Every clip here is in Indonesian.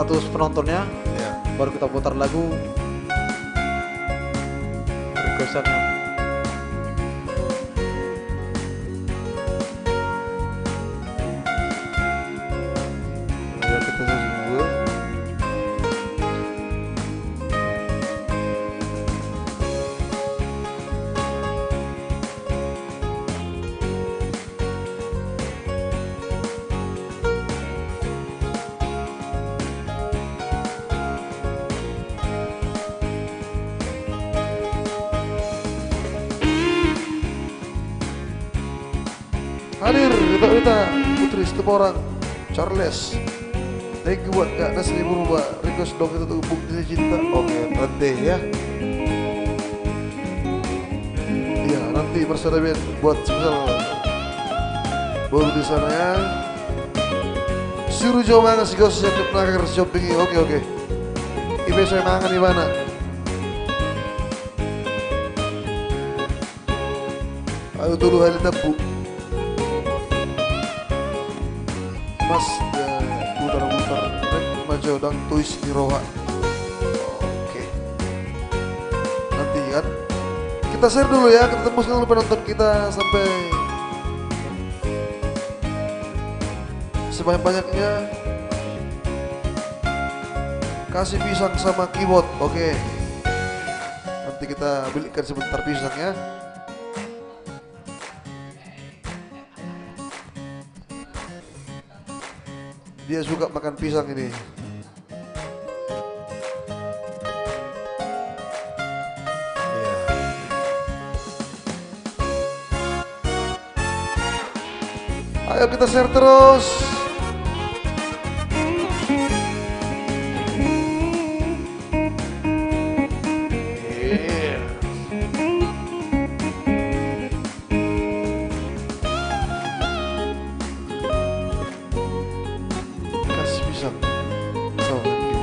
status penontonnya, ya. baru kita putar lagu requestannya. Ya, kita tunggu. Hadir kita Putri Setemorang Charles. Thank you buat Kak Nasri Purba. Request dong itu untuk bukti cinta. Oke, nanti ya. Iya, nanti bersama buat spesial baru di sana ya. Suruh jauh mangan si gos yang kepenagar shopping. Oke. Ibe saya mangan di mana? Ayo dulu hari tebu. Mas muter-muter maju dan tuis di roha. Oke. Nanti kan kita share dulu ya, kita tembus dulu penonton kita sampai sebanyak-banyaknya. Kasih pisang sama keyboard. Oke. Nanti kita belikan sebentar pisangnya. Dia suka makan pisang ini. Iya. Ayo kita share terus. Iya.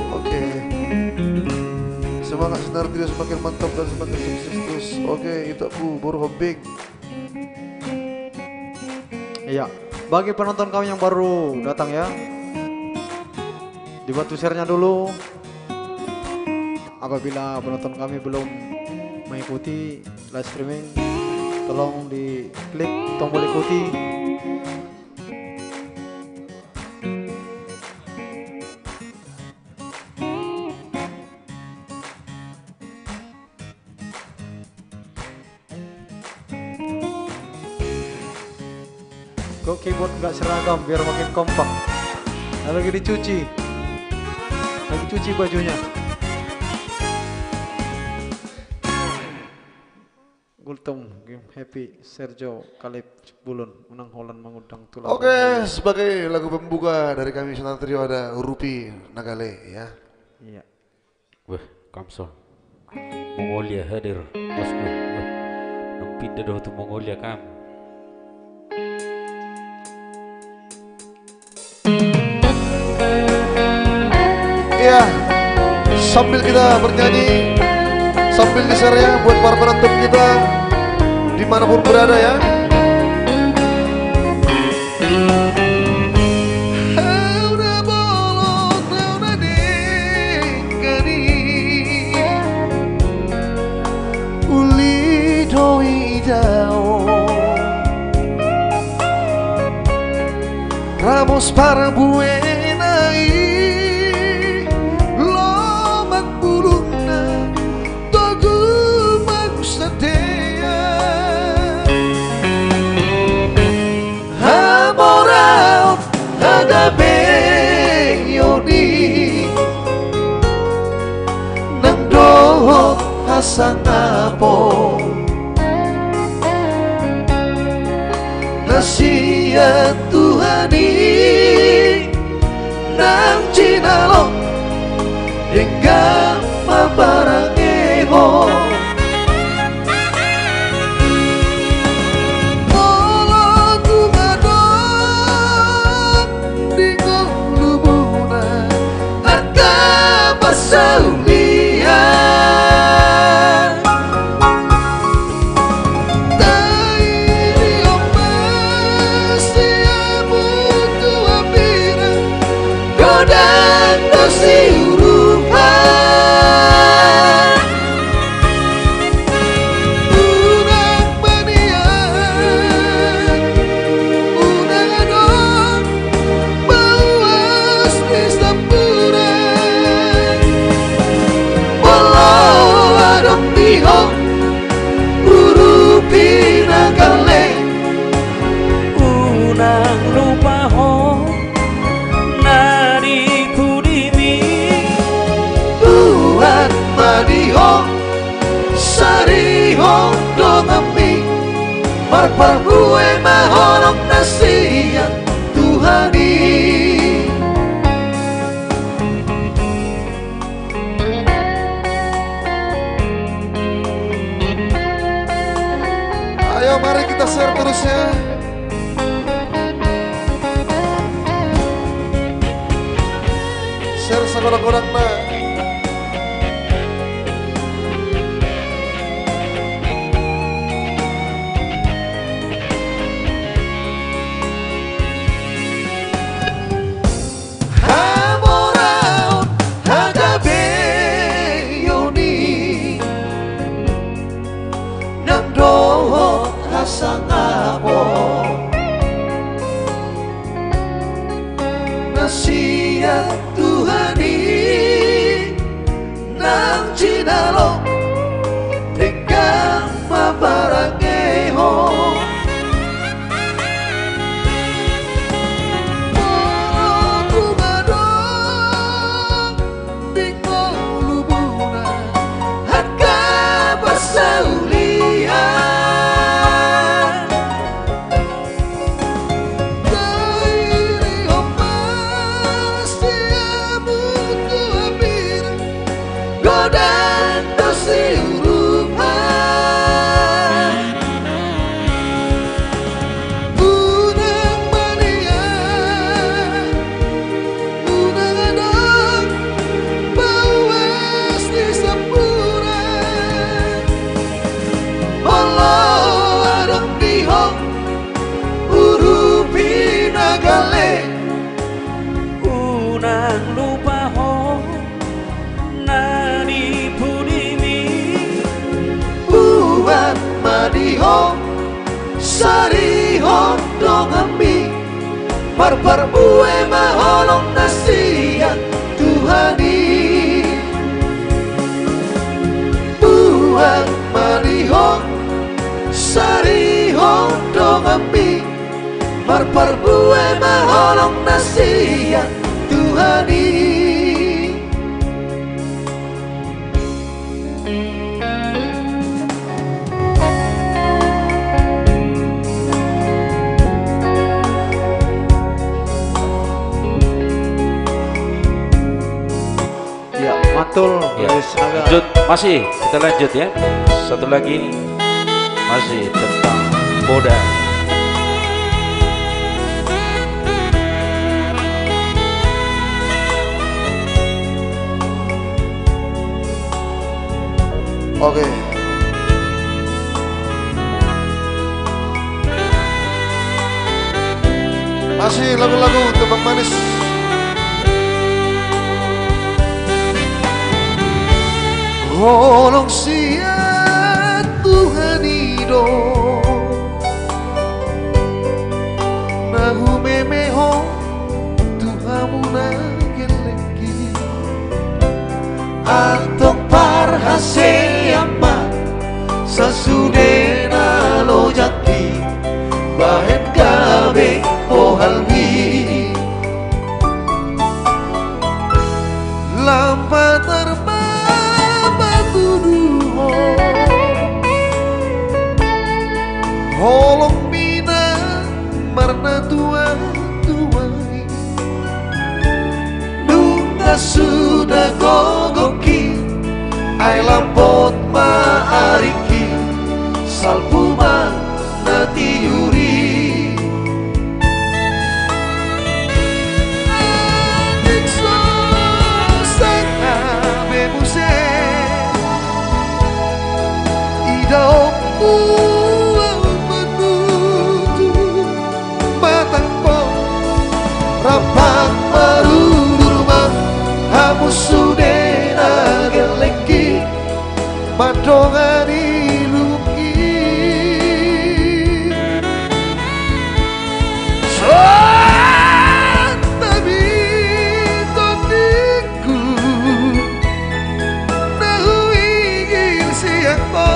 Oke. Semangat sinar tidak semakin mantap dan semakin sukses terus. Oke, itu aku baru hobbing. Iya, bagi penonton kami yang baru datang ya, dibantu share-nya dulu. Apabila penonton kami belum mengikuti live streaming, tolong diklik tombol ikuti. Kok keyboard nggak seragam biar makin kompak. Nah, lagi dicuci bajunya. Gultom game happy Sergio Kaleb Bulun menang Holland mengundang tulang. Oke, sebagai lagu pembuka dari kami Sinar Trio ada Rupi Nagale ya. Iya. Wah, Kamson. Mongolia hadir, bosku. Wah, nang pindah dah tu Mongolia kam. Iya, sambil kita bernyanyi, sambil di-share ya buat para penonton kita dimanapun berada ya. Ramos para buenai lomak bulungna togu magsatea hamorao agabe yoni nang dohot hasanapo Nasia Tuhani nang cinalo hingga mabarangeho Molo tumadong di lumuna Aka pasaulian dan dosi urupan unang manian unang adong bawas di sampuran walau adong dihong urupi nagale unang lupa ho nari kudimi buat madihong sarihong dongami marparbue mahorong nasiyan Tuhani ayo mari kita share terus ya. Share sekurang-kurang na. Hamoraon hagabe yoni nang dohot hasangamo nasiya Tuhani nang cinalo dengan mabarangeho Tumadong bingo lubuna harga basaulian kairi omas siamu tuapir godan dosi urupan unang manian unang adong bawas di sampuran walau adong dihong urupi nagale unang lupa ho nari kudimi buat madihong sarihong dongami marparbue maholong nasiyan Tuhani buat madihong sarihong dongami marparbue maholong nasiyan Tuhani Ya, mantul ya. dari Senaga. Lanjut, masih kita lanjut ya. Satu lagi masih tentang Boda. Oke. Masih lagu-lagu tembang manis. Holong sia Tuhani do nahu memeho Tuhamu nageleki antong parhase amma sasudena lo jati bahen gabe pohalwi lampa terbang batuduho holong mina marna tua tuai nunga sudah gogoki ai lampot maariki salpuma nati yuri sudena geleki madongani luki tapi toniku nahuingin siapa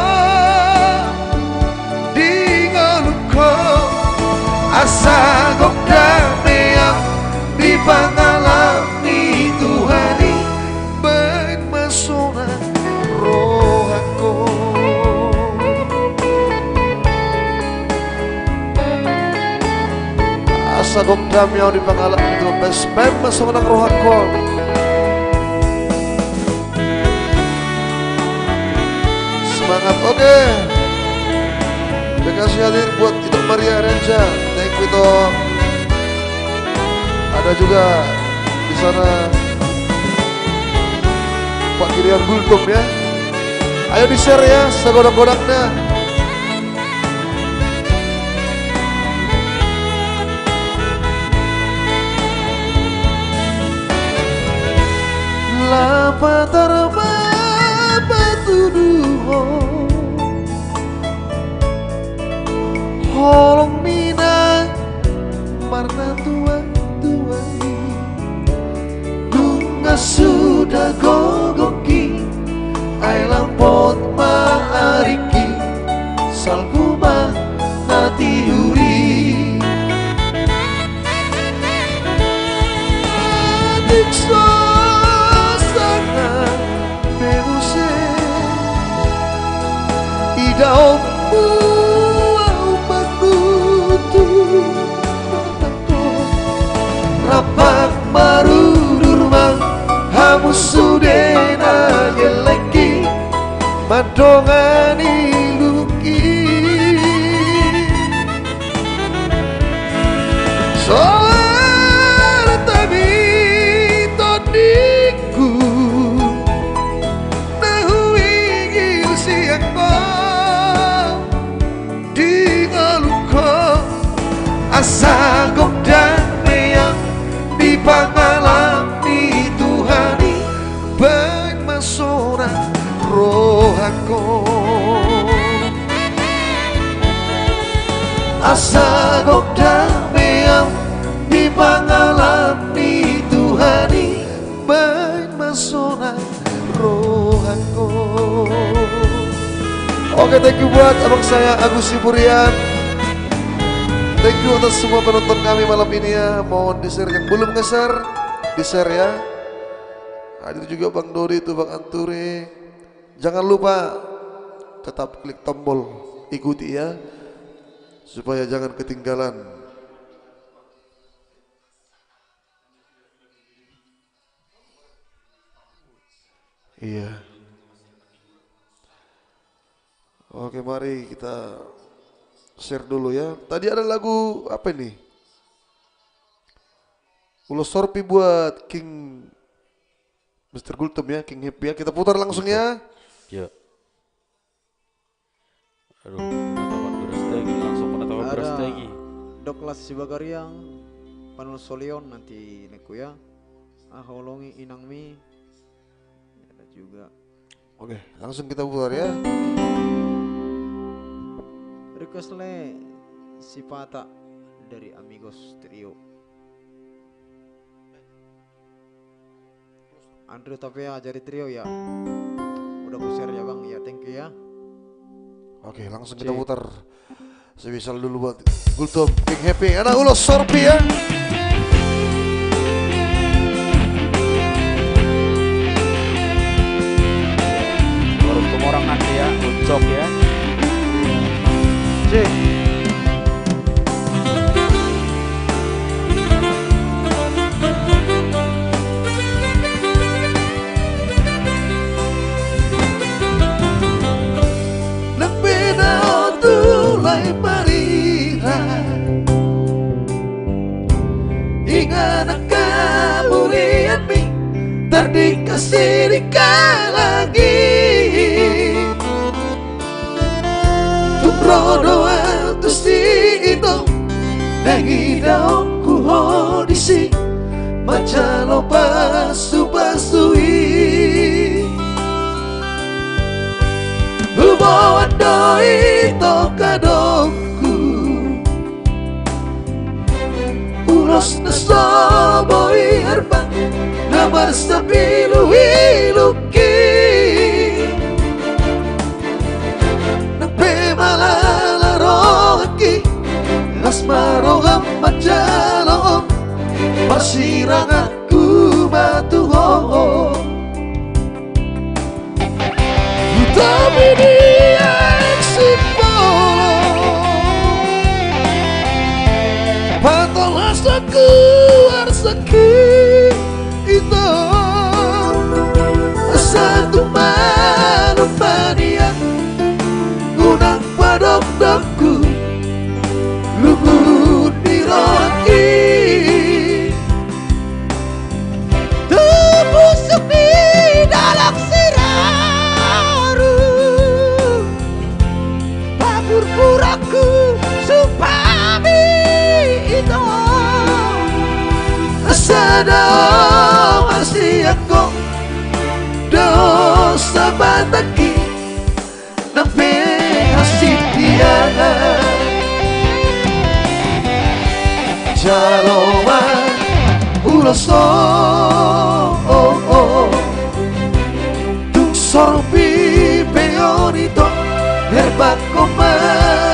dingaluko asa kok dameang di pangalami Tuhani ben masona roh aku asa kok dameang di pangalami Tuhani ben masona roh aku. Semangat, oke. Terima kasih hadir buat itu Maria Renja, thank you toh. Ada juga di sana Pak Kirian Gultom ya. Ayo di share ya segodang-godangnya. Lapa terma batuduho holong mina marna tua lunga sudah gogoki ai lampot maariki salpuma nati huri dikso sana bebuse idaomu rapak marudurmang hamus sudena geleki madongani luki soal tabi toniku nahuingil siangko di ngaluko asa kok dameang di pangalami Tuhani ben masona roh aku asa kok dameang di pangalami Tuhani ben masona roh aku. Oke, thank you buat abang saya Agus Siburian. Thank you atas semua penonton kami malam ini ya. Mohon di-share yang belum nge-share, di-share ya. Hadir juga Bang Dodi itu, Bang Anturi. Jangan lupa tetap klik tombol ikuti ya, supaya jangan ketinggalan. Iya. Oke, mari kita share dulu ya. Tadi ada lagu apa nih? Ulos Sorpi buat King Mr. Gultom ya, King Happy ya. Kita putar langsung ya. Ya. Aduh, penetapan beras lagi, langsung penetapan beras lagi. Doklas Sibagariang, Panul Solion nanti neku ya. Aholongi Inangmi. Ada juga. Oke, langsung kita putar ya. Request le Sipata dari Amigos Trio. Andrew Tapia dari Trio ya. Udah ku share ya Bang, ya thank you ya. Oke, langsung kita putar. Sebisal dulu buat Gultom, King Happy, anak Ulos Sorpi ya. Baru orang nanti ya, ucok ya. Dikasih lagi Tumrodo atus itu Nagi daun ku hodisi Macalo pasu-pasui basta bilu-iluki nagpimalalaro aki asmaro ang majalong masirang aku matuho tapi dia simbolo patolas aku arsaki itu satu manupanian gunang padok-dokku lubut diroti tebusuk di dalam siraru papur-puraku supami itu asada masih aku dosa bataki nampe hasib dia Jaloma uloso tung sorbi peonito herbat koma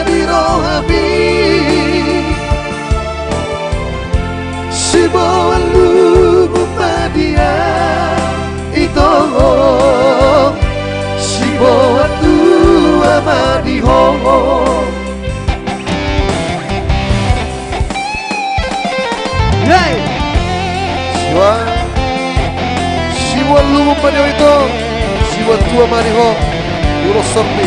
di rohabi si bawa lugu padia itu si bawa tua madi homo Siwa lumu pada itu Siwa tua mariho Ulo sorbi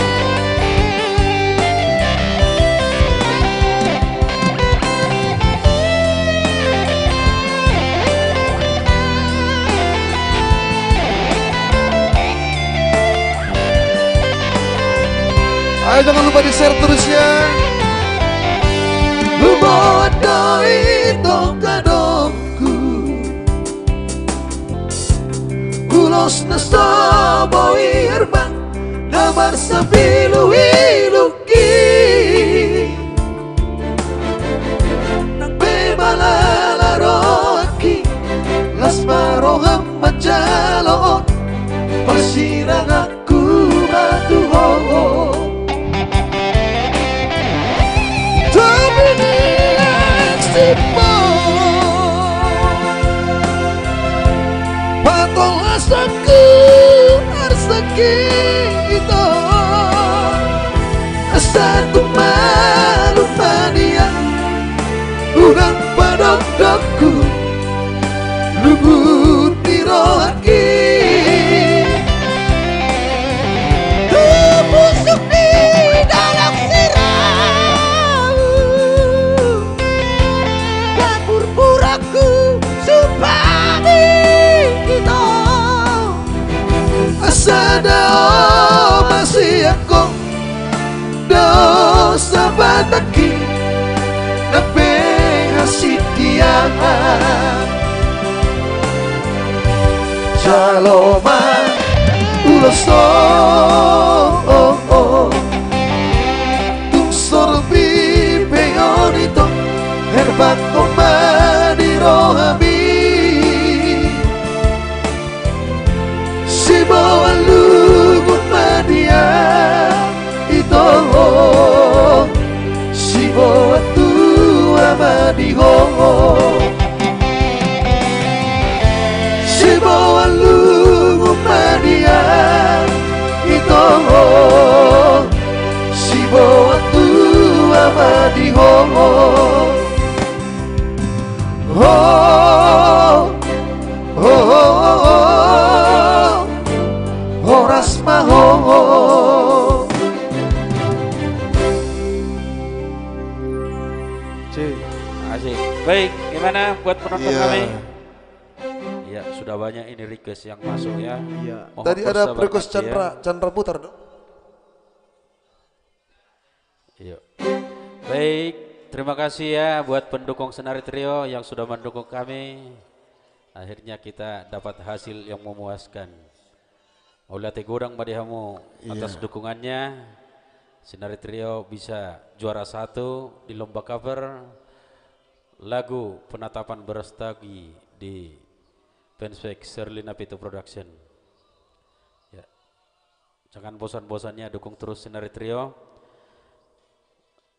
Ayo jangan lupa di share terus ya Lumo doi tongkadongku Ulos na sobo irban Namar sa bilu-iluki Nang bebalalaro aki Las marohang majaloon Pasirang aku matuho Tapi nilang sipo Patolas aku arsaki itu Satu manupania Urang padok-dokku Lubut dirohaki Tebusuk di dalam siramu Papur-puraku supami itu Asada masih aku dosa bataki Nape hasil dia Jaloma uloso tung sorbi peonito herbat koma di rohabi si bawa lugut madia itu si bawa tua madiho si bawa lugut madia itu si bawa tua madiho Horas maho Asik. Baik, gimana buat penonton Iya. kami? Ya, sudah banyak ini request yang masuk ya. Iya. Mohon Tadi ada bersabar request nanti ya. Chandra Putar dong. Iya. Baik, terima kasih ya buat pendukung Senari Trio yang sudah mendukung kami. Akhirnya kita dapat hasil yang memuaskan. Oleh Gudang Madihamu atas dukungannya. Senari Trio bisa juara 1 di lomba cover lagu Penatapan Berestagi di Fanspage Sherlina Pitu Production. Ya. Jangan bosan-bosannya dukung terus Senari Trio.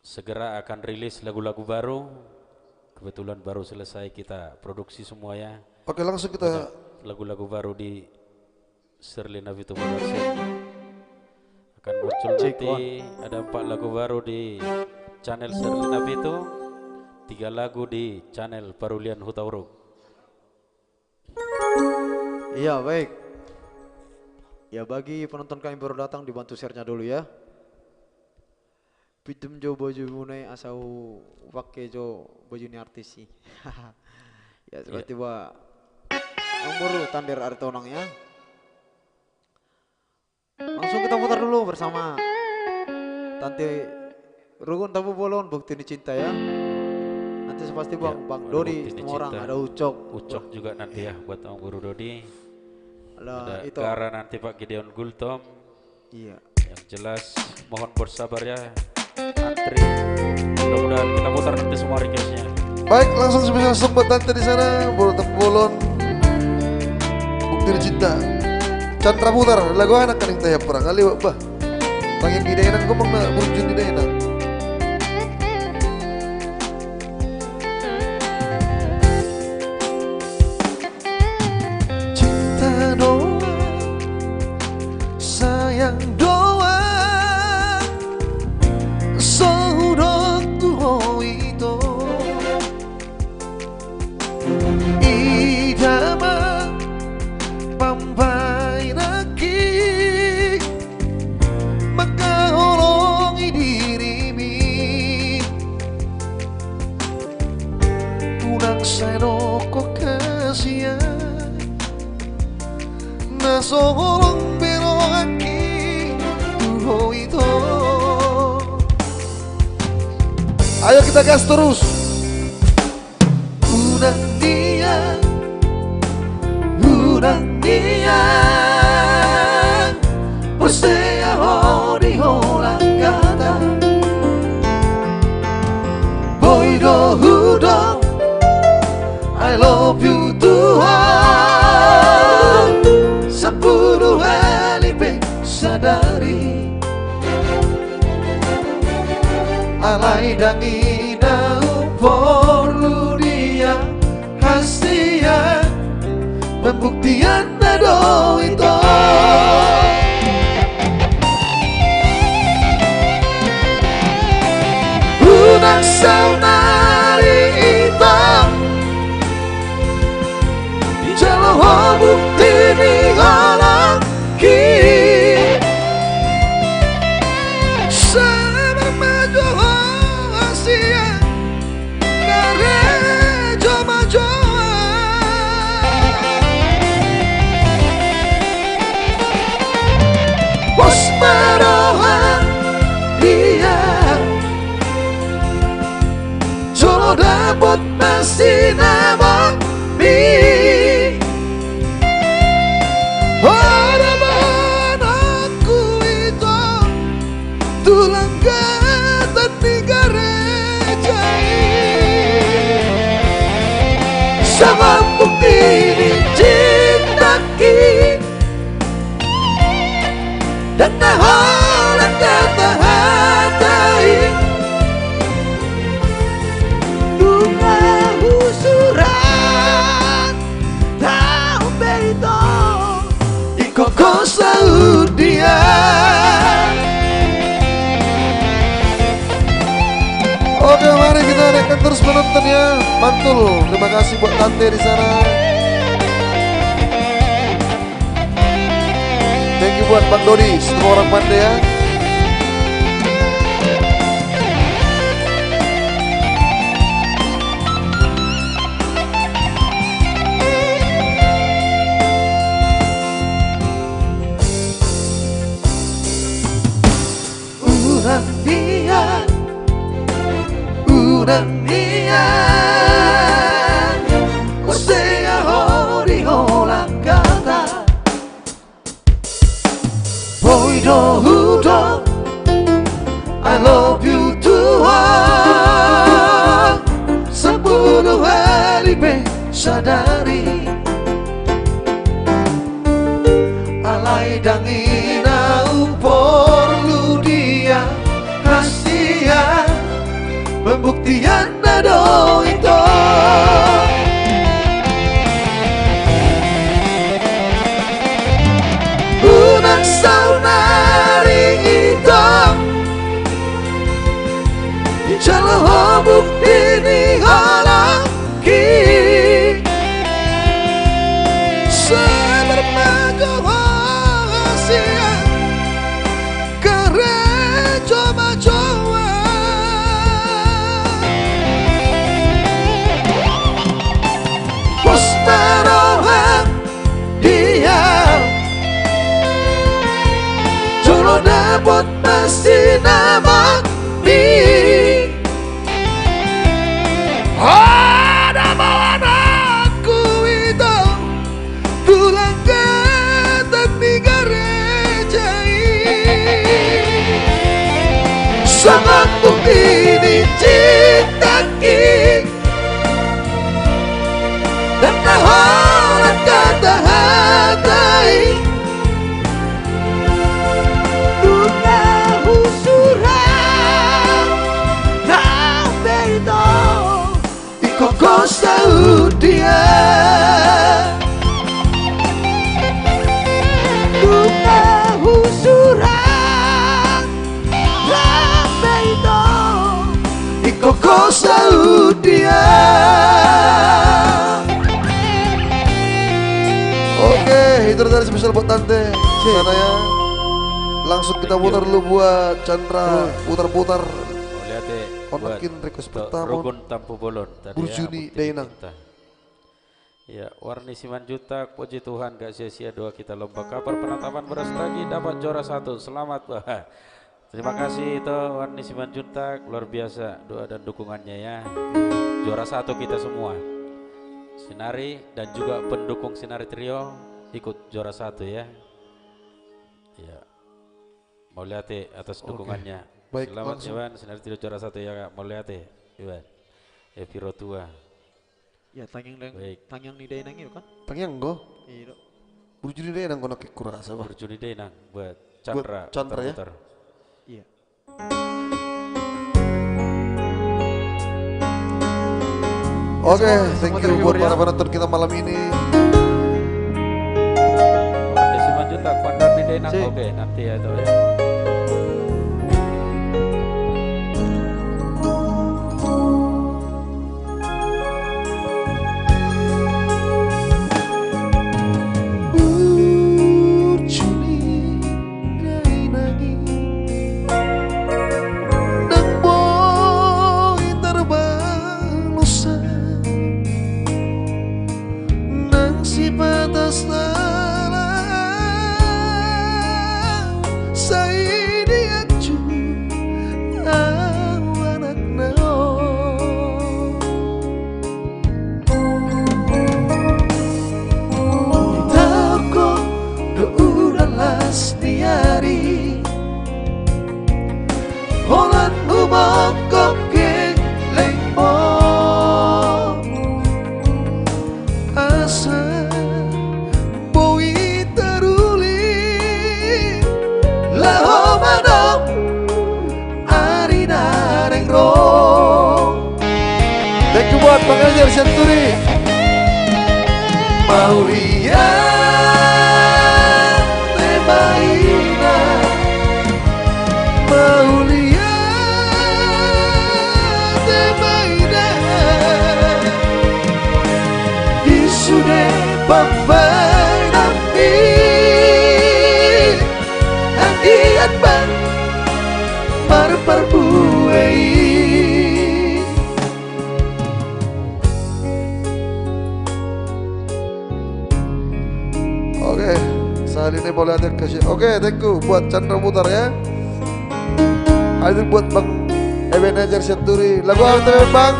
Segera akan rilis lagu-lagu baru. Kebetulan baru selesai kita produksi semuanya. Oke, langsung kita Lagu-lagu baru di Sherlina Pitu Production. Akan muncul nanti ada 4 lagu baru di channel Sherlina Pitu, 3 lagu di channel Parulian Hutauruk. Iya, baik. Ya, bagi penonton kami baru datang dibantu share-nya dulu ya. Pitum jo baju munai asau pakai jo baju ni artis sih. Ya, tiba-tiba nomor tandir Aritonang ya. Langsung kita putar dulu bersama Tante Rugun Tabu Bolon, Bukti Ini Cinta ya. Nanti pasti Bang Dodi, semua orang, ada Ucok juga nanti ya buat Om Guru Dodi. Ada itu. Gara nanti Pak Gideon Gultom. Iya. Yang jelas mohon bersabar ya, antri. Mudah-mudahan kita putar nanti semua requestnya. baik, langsung spesial sempat Tante di sana, Bolon, Bukti Ini Cinta. Chandra putar lagu anak kan yang tanya perang kali bah. Pengen di daerah ngomong nak berjun di daerah. Cinta doa, sayang doa, saudara tuh itu. Idama pampai lagi, maka holongi dirimi. Unang senoko kasihan, naso holong berongaki tuho itu. Ayo kita gas terus. Unang niat, Postea hori holang kata Boy do hudo I love you Tuhan 10 kali sadari Alai dan ina perlu dia hasia Pembuktian nado itu Unang saunari hitam Jalo bukti ni galaki Sama majo hasia Karejo majo Marohan dia Jolo dapat masih nama mi Harapan aku itu Tulang kata di gereja Sama bukti dicintaki Dan naholan kata hatai Bunga usuran Tahu berito Iko kosa dia Oke, mari kita naikkan terus penontonnya. Mantul, terima kasih buat Tante di sana. Thank you buat Bang Dodi, semua orang pandai ya. Unang niat Ustea hori holang kata Boy do hudo I love you Tuhan 10 kali sadari dangi nau porlu dia hasia pembuktian nado itu unang saunari itu icalo bukti ni halaki sebermajo hasia gereja majoa Postarohan dia Jolo dapat pasti nama mi ada bawa aku itu pulang ke tepi gereja sangat bukti dicintaki dan tahan kata hatai dunia usuran nah beito ikoko saudia dunia usuran nah beito ikoko saudia. Oke, itu dari spesial buat Tante. Sana ya. Langsung kita putar dulu buat Chandra, putar-putar. Oh, lihat deh. Konakin request pertama. Rugun Tampu Bolon tadi Burjuni ya, Dainang. Ya, Warni Simanjuntak, puji Tuhan gak sia-sia doa kita lomba kabar penetapan beras lagi dapat juara 1. Selamat Wah. Terima kasih itu Warni Simanjuntak, luar biasa doa dan dukungannya ya. Juara 1 kita semua. Sinari dan juga pendukung Sinari Trio ikut juara 1 ya. Ya. Mau lihat atas dukungannya. Baik, selamat langsung. Iwan, Sinari Trio juara 1 ya Kak. Mau lihat Iwan. Piro tua. Ya tangyang Baik. tangyang ni day nang iyo kan? Tangyang go. Iya. Burjuni deh nang kono kurasa bah. Berjuni deh nang buat Chandra. Buat Chandra ya? putar-putar. Iya. Oke, semua thank you terhibur buat ya. para penonton kita malam ini. Warni Simanjuntak, Pandar di Denang. Si. Oke, nanti ya itu ya. Burjuni dai nangi nang boy terbang lusa nang si batas sai diaju anak nao Tauko do udalas diari Holan humokok ke lengmo Asa boi teruli Laho manong ari nareng ro Thank you buat Bang Ezer Senturi Maulian Temaina Maulian Temaina Isude Bambai Nampi Angiat Bang Parparbuai Oke, saat ini boleh ada kasih. Oke, thank you buat Chandra Putar ya. Ada buat Bang Ebenezer Senturi. Lagu apa tuh Bang?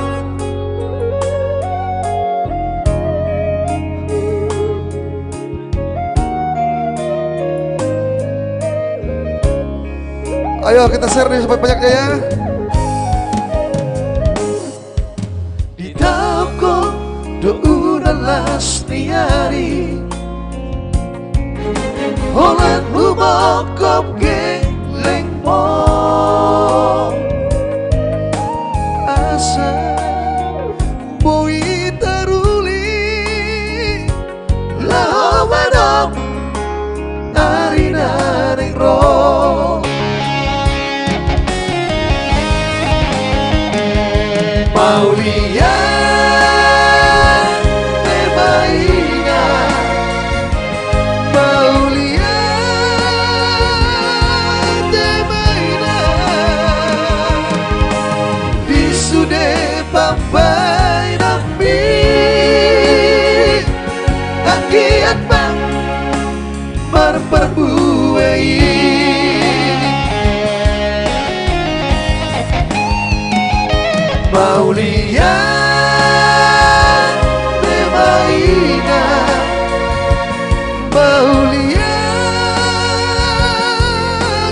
Ayo kita share nih sebanyak-banyaknya ya. Di tauko do udah last tiari Olan lumokop geleng mo asa boi taruli lao madam arina ring ro Maulia te baina Maulia te baina Visude papai nambi Akiat bang marperbuai Maulia te baina Maulia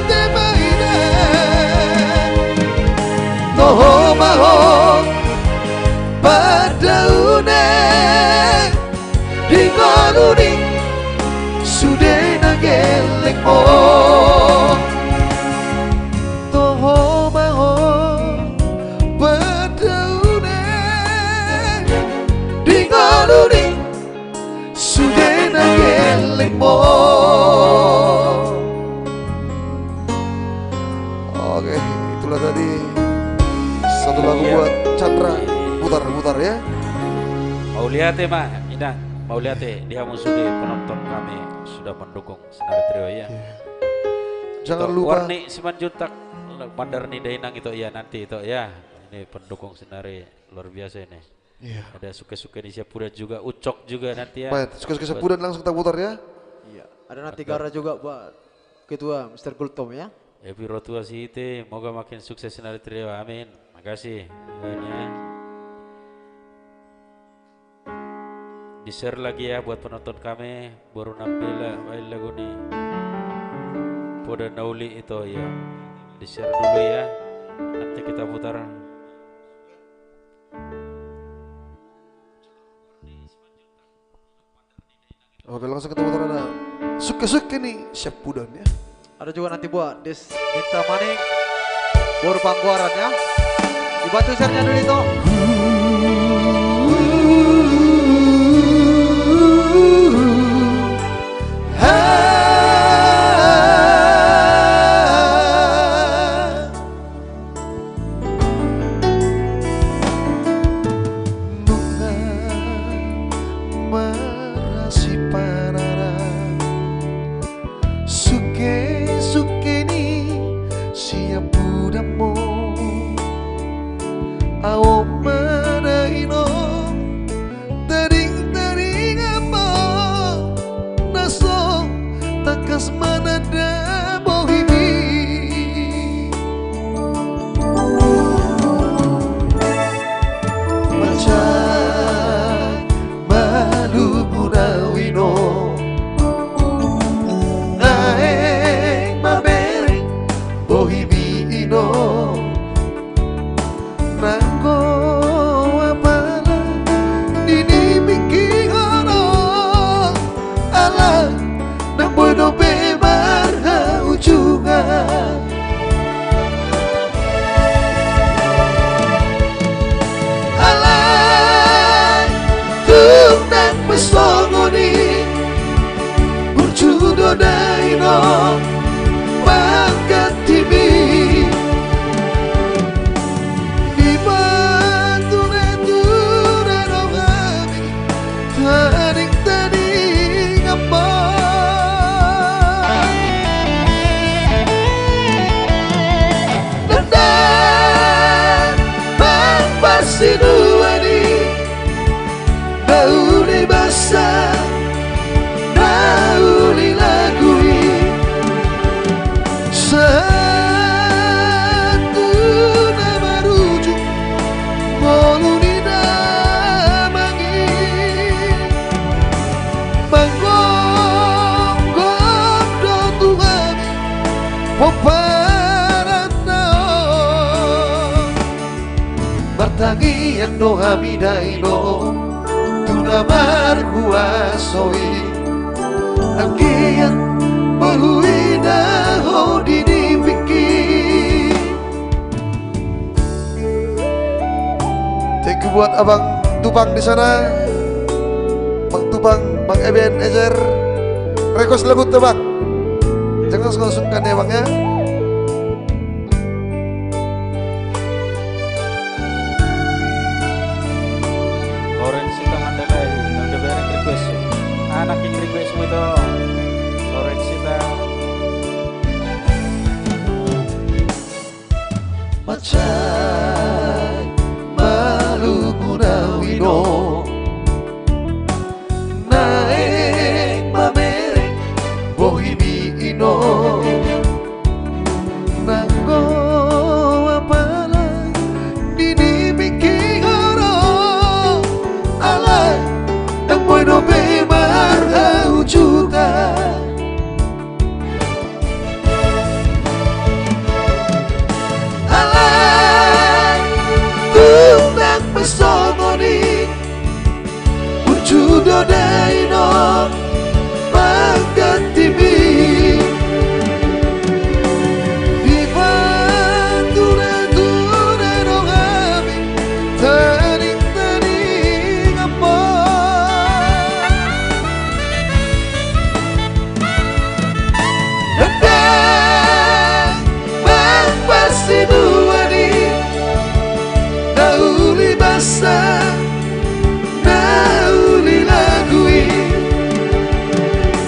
te baina Toho maho padaune Dingonuni sude nagelek mo Toho maho padaune Dingonuni sude nagelek mo Oke, itulah tadi satu lagu buat Chandra. Putar-putar ya. Mauliate mah, Indah. Mauliate, dia musuhi penonton kami sudah mendukung Senari Trio ya. Jangan Untuk lupa Warni Simanjuntak, Mandarni Dainang itu ya nanti itu ya. Ini pendukung Senari luar biasa ini. Iya. Ada Suke-Suke di Siapura juga, Ucok juga nanti ya. Baik, suka-suka sepudan langsung kita putar ya. Iya, ada nanti Gara juga buat Ketua Mr. Gultom ya. Epi Rotua Sihite, moga makin sukses Senari Trio, amin. Makasih. Ya. Di-share lagi ya buat penonton kami, baru nampila, baik lagu nih. Poda Nauli itu ya, di-share dulu ya, nanti kita putar. Oke, langsung kita putar ada suka-suka nih sepudan ya. Ada juga nanti buat Des Minta Maning baru Pangguaran ya. Dibantu share-nya dulu itu. Bertangi yang doa midaino Tuna marhuasoi Angkian Bohuida hodini pikir. Thank you buat Abang Tupang di sana, Bang Tupang, Bang Eben, Ezer. Request lagu tuh Bang, jangan sungkan ya Bang ya. Lorenz itu mandalay, nang bereng request. Anak yang request mo ito, Lorenz itu. Macay malu munawino naik mamereng bohimi ino nanggo apala dini bikin oro alay ang bueno bemar juta pesononi Ujudo daino Pagkatibi Viva tura no kami Taning apa Hendang Magpasinuani Nauli basa Nauli lagui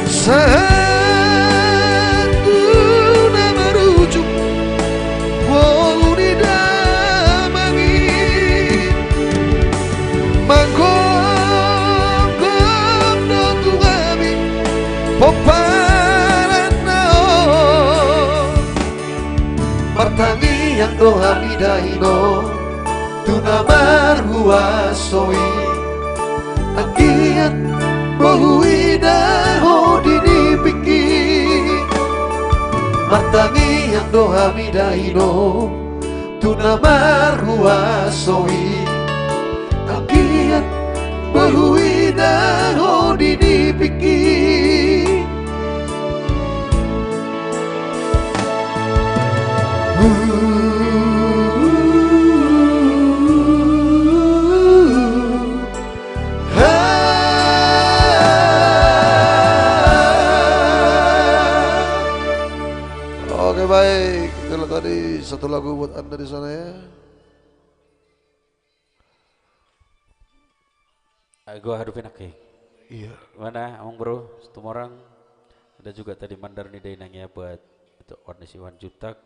Satu na merujuk Walau di damangi Manggong no tuami Poparan nao Martangi yang doa midaino Tunamar huasoi Agiat bohuida hodini pikir Martangi yang doha midaino Tunamar huasoi Agiat bohuida hodini pikir Oke baik, itulah tadi satu lagu buat Anda di sana ya. Gua hadupin oke. Iya. Mana Om Bro, satu orang. Ada juga tadi Mandar nih dainangnya buat itu Ornesi Wan Jutak.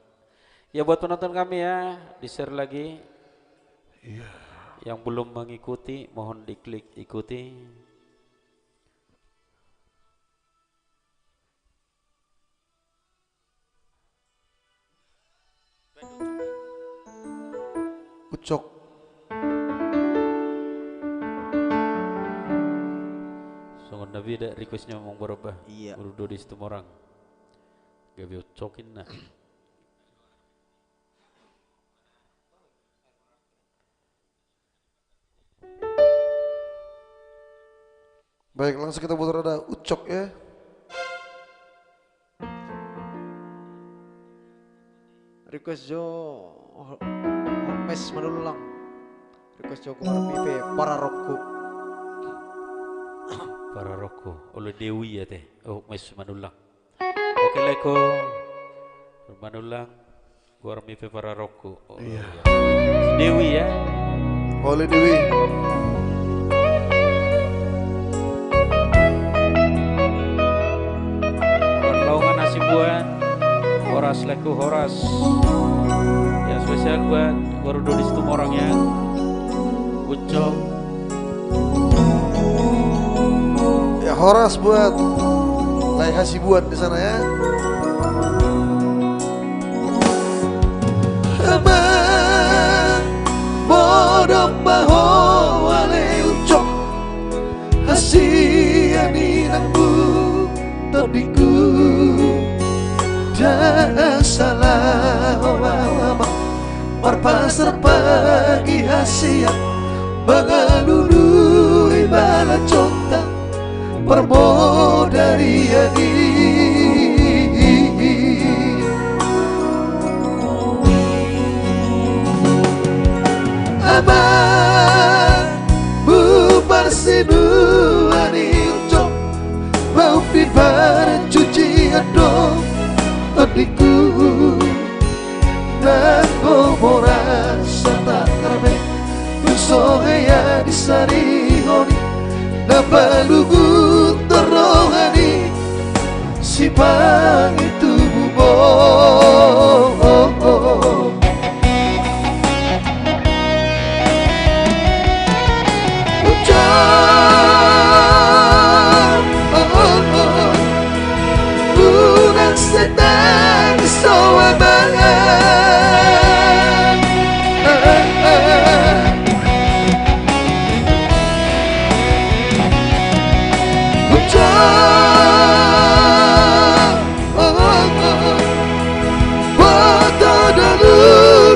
Ya buat penonton kami ya, di-share lagi. Iya. Yang belum mengikuti mohon diklik ikuti. Ucok. Songon Nabi ada requestnya mau berubah. Iya. Udah di situ orang. Gak bisa ucokin nah. Baik, langsung kita putar ada Ucok ya. Request Jo Mes Manulang. Request Jo kemarin BP para rokku. Para roko oleh Dewi ya teh. Oh Mas Manulang. Oke leko Manulang. Gua MP para roko. Oh, iya. Dewi ya. Oleh Dewi. Laungan Hasibuan Horas Leku Horas yang spesial buat baru di situ orang ya Ucok Ya Horas buat Lai Hasibuan di sana ya. Abang bodok baho wale Ucok Hasiani nangbu topiku dah salah mama marpasar pagi hasil mengalului bala conta permodariani bubar sinuani ucok mau pibar cuci adong adikku nanggo moran serta karbe sohaya disari honi nabalugu terohani si bang itu bubo Unang setan soabangan Wata dalu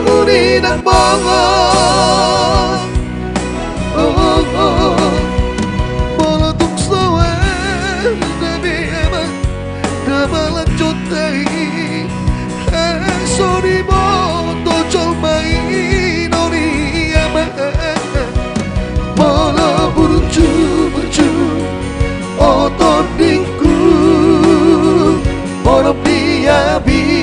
nguni nang bongong Polotok sawan Nabi emang Damalan jotai Sorry mo Tojol main Noni emang Mola berju Otot dingku Orang dia bingaki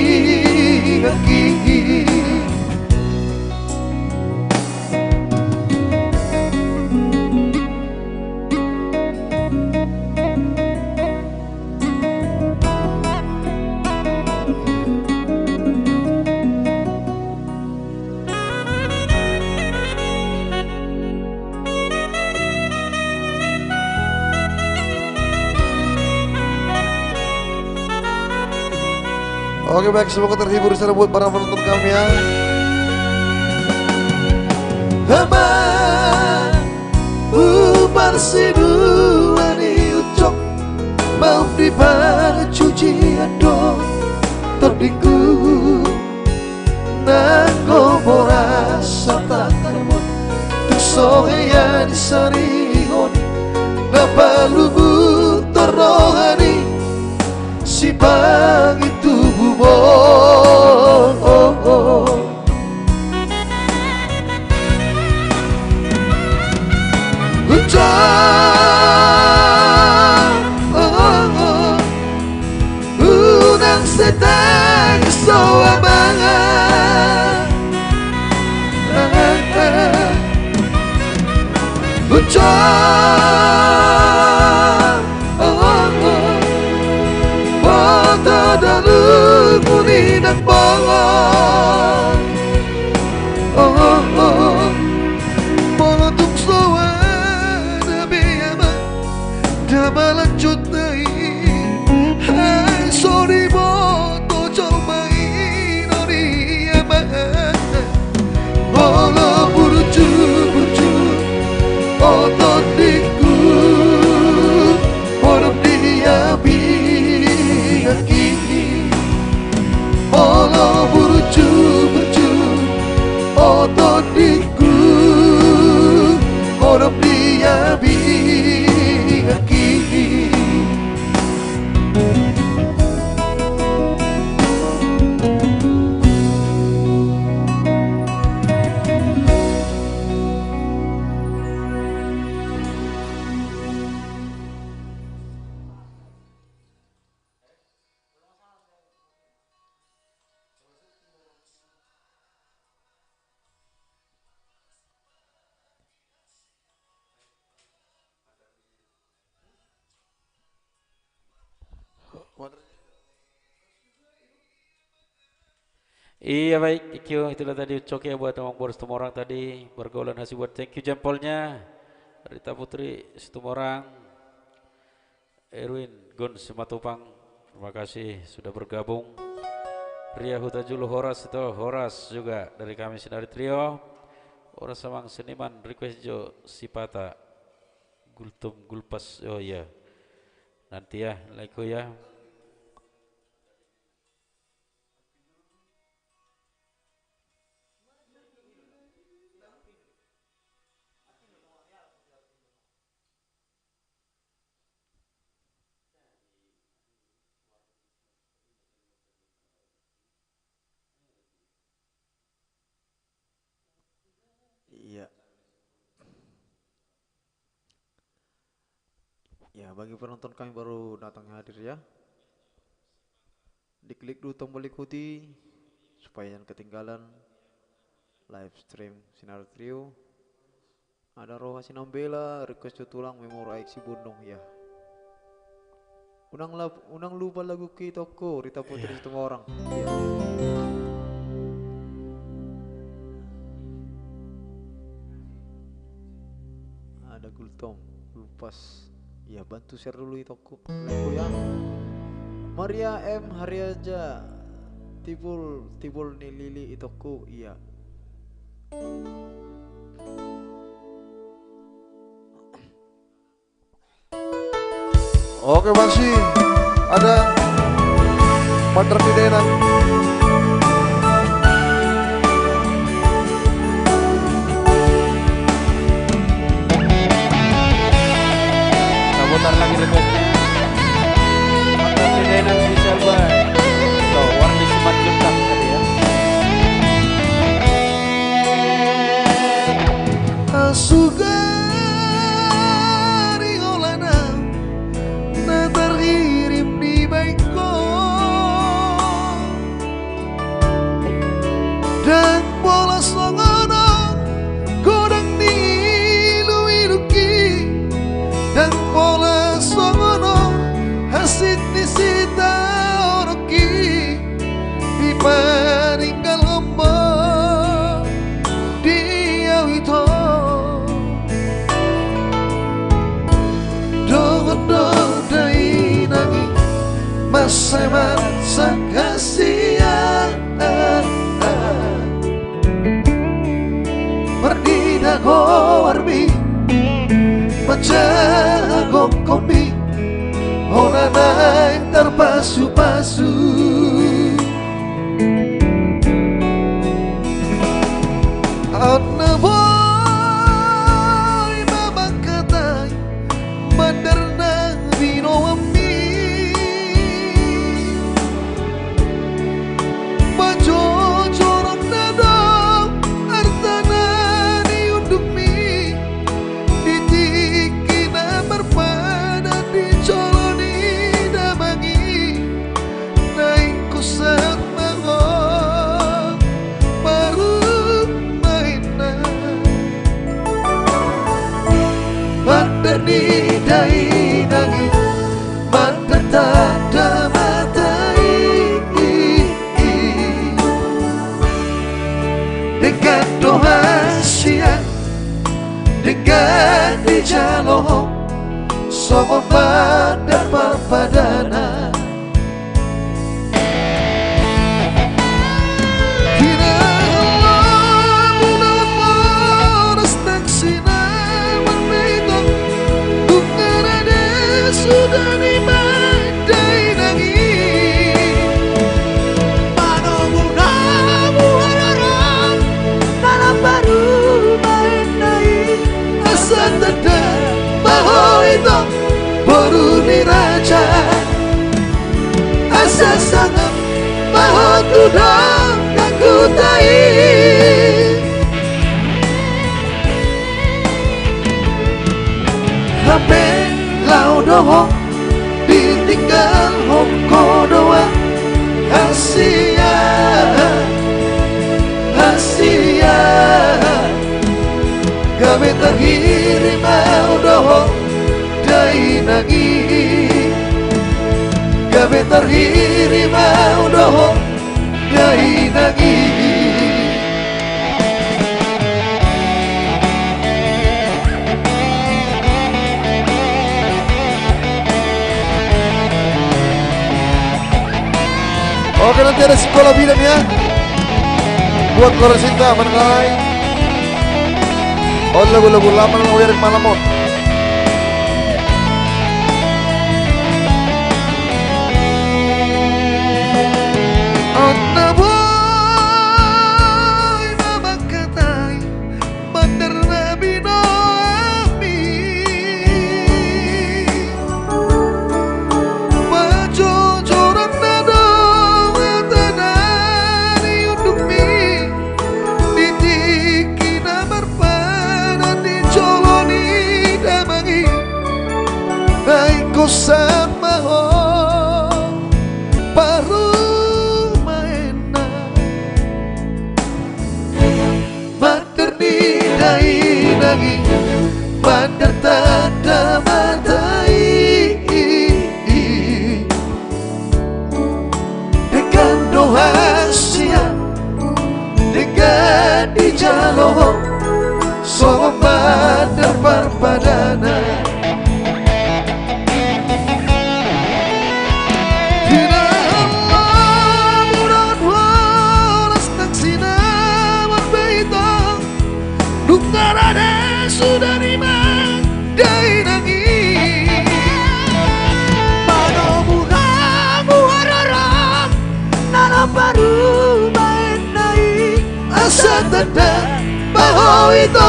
Oke baik, semoga terhibur sana buat para penonton kami ya. Aman, bubar sinuani ucok mau dibar cuci adong terdingku nanggo boras serta karbon tersohaya disari honi nabalugu terohani si bang itu bubo Unang setan soabangan dalu muni nang bongong Polotok sawan Nabi emang Damalan jotai Sorry mo Tojol main Noni emang Mola burju Otot dingku Orang dia bingaki Mola burju Otot dingku Orang dia bingaki Iya baik, thank you. Itulah tadi Ucok ya buat Omong Boris Tumorang tadi. Bergaulan hasil buat thank you jempolnya. Rita Putri Situmorang, Erwin Gun Simatupang, terima kasih sudah bergabung. Ria Hutajulu Horas itu Horas juga dari kami Sinari Trio. Horas Samang Seniman request Jo Sipata Gultum Gulpas, oh iya nanti ya like ya. Iya. Ya, bagi penonton kami baru datang hadir ya. Diklik dulu tombol ikuti supaya jangan ketinggalan live stream Sinar Trio. Ada Roha Sinambela, request tulang memori Aiksi Bundong ya. Unang lupa lagu Kitoko, Rita Putri semua orang. Iya. Ada Gultom, Lupas. Ya, bantu share dulu Itoko. Lagu ya. Maria M Haryaja, Tibul ni Lili Itoko, iya. Oke, masih ada Partner Pidenan. Kita putar lagi requestnya. Mantap Pidenan Special by Tuh, Warni Simat Jepang tadi ya. Asugari olana na terkirim di baikku dan bola songono godang di luiluki dan bola songono hasit nisita oroki di paninggal ombak dia itu dodai nangi masa kasihan perdina warmi majago komi ona naik terpasu-pasu Ana boy babang katai madarna binowami Bajo jorong nadong artana diundumi ditiki na berpada dicoloni damangi naik kusat mangon baru mainan Bandani dai nangi Bandar tanda matai dengan doa siang dengan dijalo sama bandar perpadana Kina Allah bulan panas dan sinar berbintang Tukar ada sudah dimandai nangi Manomu namu harap dalam baru main asa tanda bahwa itu baru diraja asa sangat bahwa tudang aku tai Hape lau doho ditinggal hongko doa Asia Kami terkirim mau doho dai nangi Kami terkirim mau doho dai nangi Oke, nanti ada sekolah bidan ya buat Loresinta menengai lagu-lagu lama ngawirin malamon Onna boy babang katai bandar nabi noami Bajo jorang nadong atanani undumi ditiki na berpada dicoloni lagi tanda matai dengan doa siang dengan dijalo sobat berpadana sudah dimandai nangis pada muramu harap nala baru main naik asa tanda bahwa itu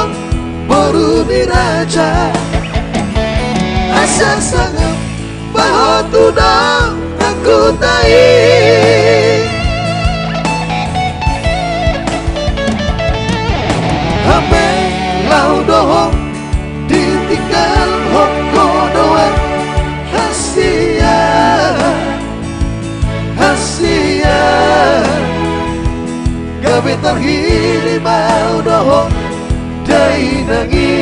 baru diraja asa sangat bahwa tudang aku taik lau dohong ditinggal hongko doang hasia gabe terhili mau dohong dai nangi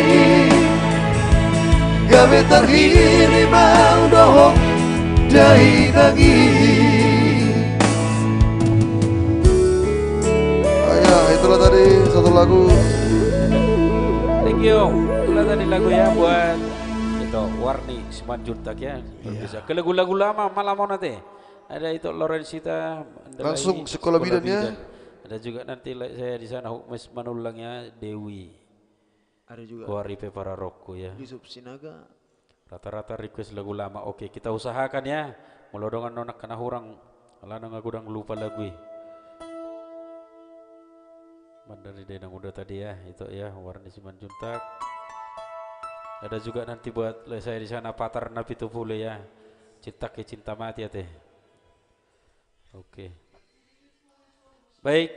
gabe terhili mau dohong dai nangi. Ya itulah tadi satu lagu. Thank you. Itulah tadi lagu ya buat itu Warni Simanjuntak ya. Bisa ke lagu-lagu lama malam mau nanti. Ada itu Lorenzita langsung sekolah bidannya. Ada juga nanti saya di sana Hukmes Manulangnya Dewi. Ada juga Waripe para Roko ya. Yusuf Sinaga. Rata-rata request lagu lama. Oke, kita usahakan ya. Melodongan nonak kena hurang. Alana ngagudang lupa lagu. Dari Denang udah tadi ya, itu ya Warni Simanjuntak. Ada juga nanti buat saya di sana Patar Nabi Tupule ya. Cinta ke cinta mati ya teh. Oke. Baik,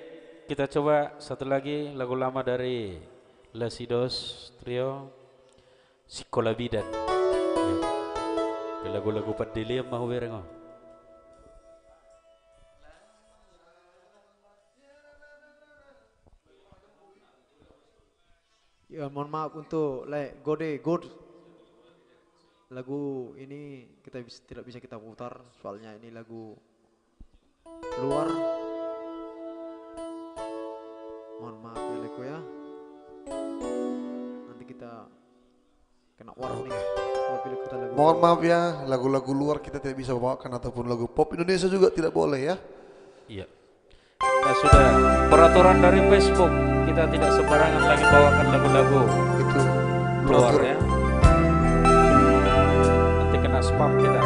kita coba satu lagi lagu lama dari Lasidos Trio Sikola Bidan. Lagu-lagu Padiliam mau bereng. Ya mohon maaf untuk God lagu ini tidak bisa kita putar soalnya ini lagu luar. Mohon maaf ya Leko ya. Nanti kita kena warning. Mohon maaf ya lagu-lagu luar kita tidak bisa bawakan ataupun lagu pop Indonesia juga tidak boleh ya. Iya. Nah sudah peraturan dari Facebook kita tidak sembarangan lagi bawakan lagu-lagu itu luar ya. Nanti kena spam kita.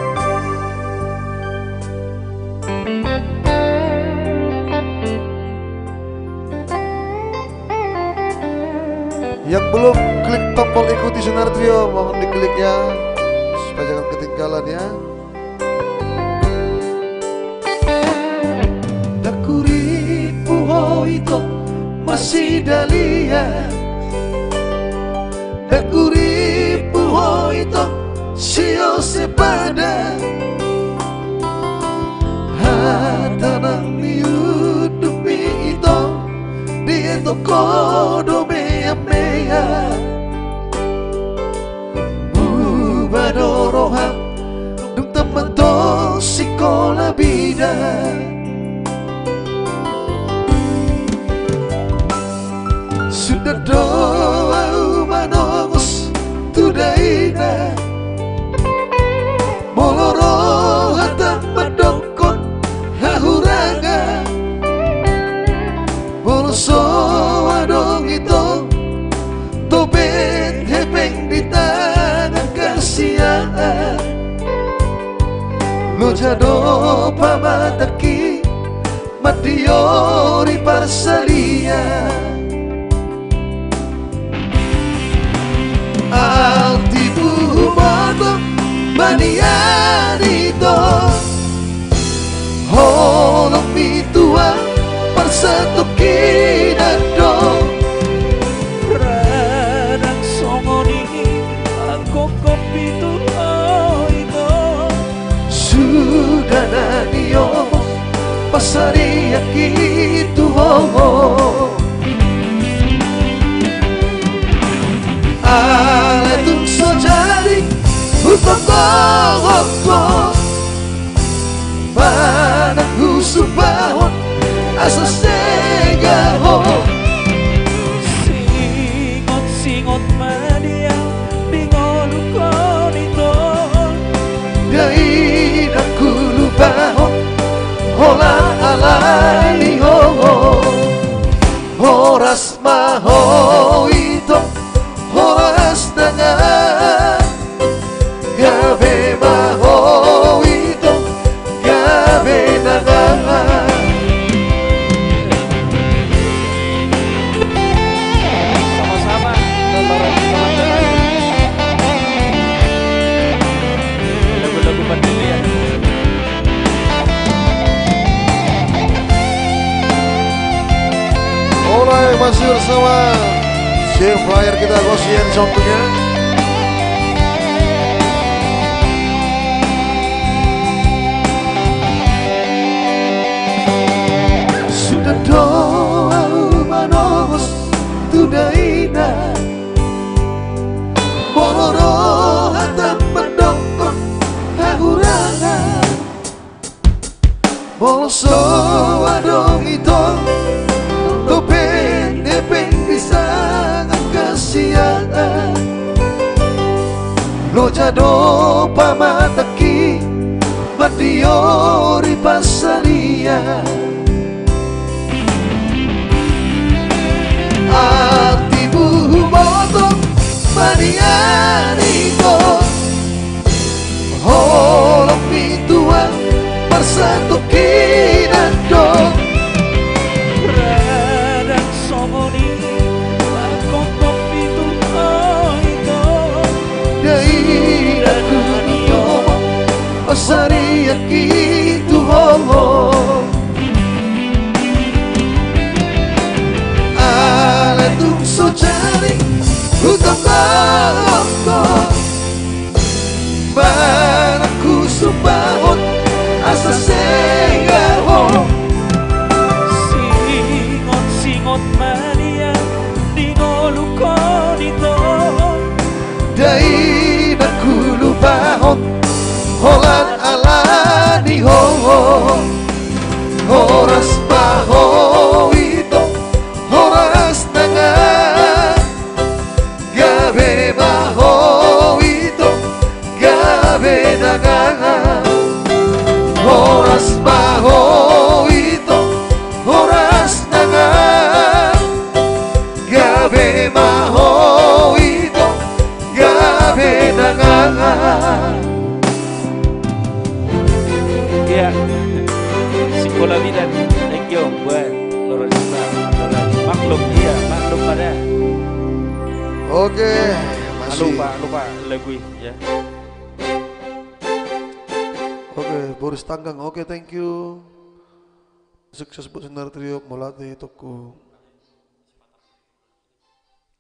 Yang belum klik tombol ikuti Sinar Trio mohon diklik ya supaya jangan ketinggalan ya. Dakuri puho itu masih dalia dakuri puho itu sio sepada hatanang niudupi itu di itu kodo mea ubadoroham dung teman to sikola bidan sudah doa manongos tudaina moloro hatang madongkon hahuranga boloso adong itu tobet hepeng di tangan kasihan lo jado pamataki matiori pasalia altibu moto manianito holong mitua persatukin ado Radang songoni aku kopitu itu sudah nanio pasari yakitu Aletung sojari utokoko Padaku subahon asa segaho Singot mania bingon konito Dai aku lubahon hola alai ho Horas maho ito Horas dangan Gabe maho ito Gabe dangan sama-sama lagu-lagu Pandilian. Alright, masih bersama Chef Flyer kita Gosien contohnya. Sudah doa manos tudaina Bororo hatam pendokon hahurangan Bolso adong itong Topeng bisa kasihan Lo jado pamataki Matiori pasaria Atibu motong manianiko Holong mituan persatu kinandong Radang somoni lakokok itu oito Dai aku nyomo Pasari akitu homo Aletung sojari Utang kaloko Baraku subahon Asa segaho Singot mania dingolu konito Dai aku lubahon Holan alani ho Horas baho ito Horas tangan Gabe baho ito Gabe tangan Horas baho ito Horas tangan Gabe baho ito Gabe tangan ya Sekolah Bidan thank you buat Loresta maklum pada Oke, masih. lupa lagu ya. Oke, Boris Tanggang. Oke, thank you. Sukses buat Senar Trio melatih toko.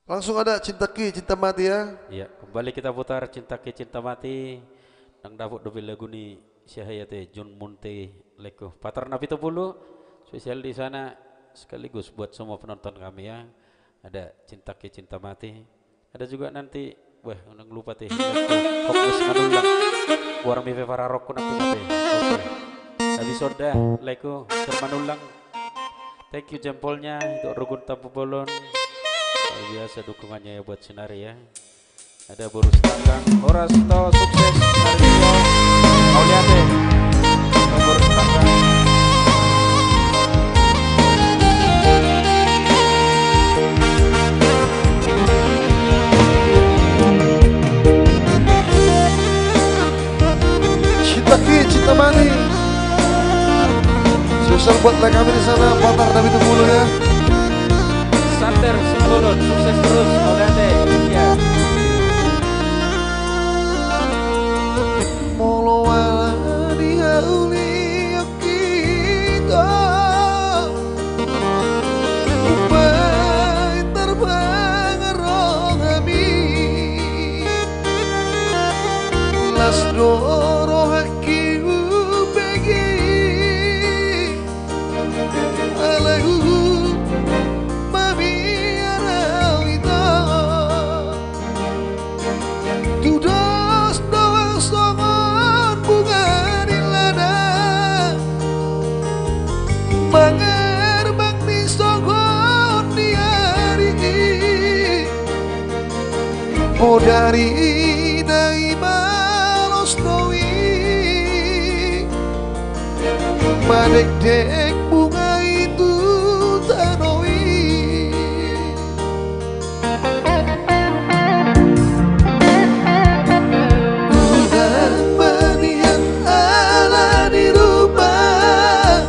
Langsung ada Cinta Ki, Cinta Mati ya. Iya, kembali kita putar Cinta Ki Cinta Mati. Nang dapat dobil lagu ni Syahayate Jun Munte Leko. Patar Nabi Topulu spesial di sana sekaligus buat semua penonton kami ya. Ada Cinta Ki Cinta Mati. Ada juga nanti nang lupa teh. Fokus manulang. Buar mi para rok kuna pinate. Oke. Nabi Soda Leko Termanulang. Thank you jempolnya untuk Rugun Tampu Bolon. Luar biasa dukungannya ya buat Senari ya. Ada Boris Tanggang, Horas to sukses Mario. Mau lihat deh. Boris Tanggang. Cinta Ki, Cinta Mati. Spesial buat kami di sana, Patar Nabi Tunggu ya. Santer Simbolon, sukses terus. Mau lihat deh. Ya. Molo wala di hauli kita Upai terbang roh kami Las doro haki ubegi Alahu mami arawita Modari dai malostowi madek-dek bunga itu tanowi bulan menian ala di rumah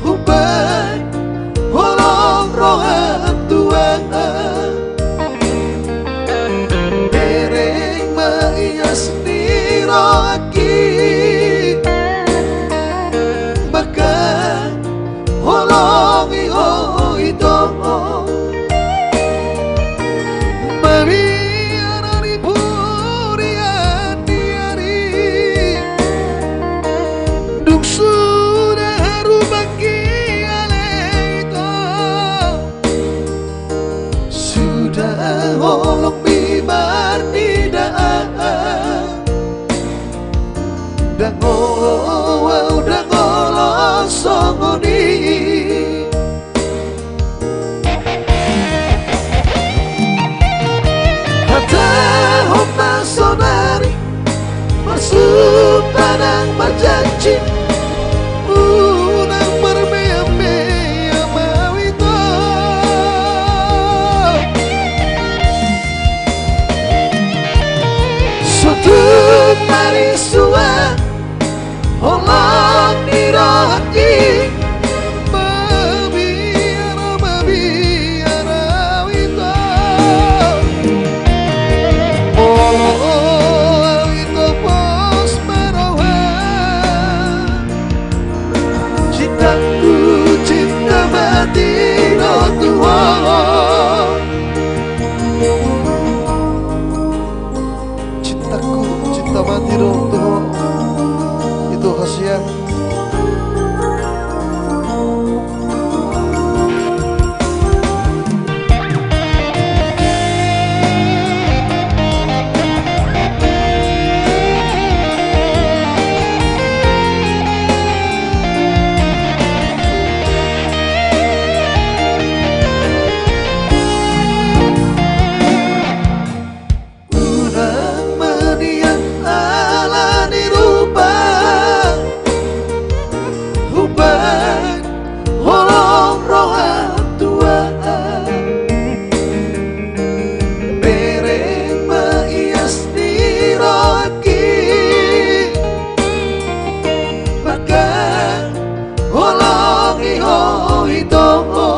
huban holong rohan tuan dereng maias niroaki bahkan holongi hoi tomo Maria di purian diari duk sudah rubaki aleito sudah holong bibar tidak dan udah ngolo songoni kata homa sonari masuk tanang berjanji unang berbea-bea mawito suatu marisua holong dirohati mabiara wito oh wito pos marawan cintaku cinta mati no Tuhan cintaku cinta mati no Tuhan itu khasiat unang menian ala dirubah huban holong rohan tuan dereng maias niroaki bahkan holongi hoi tomo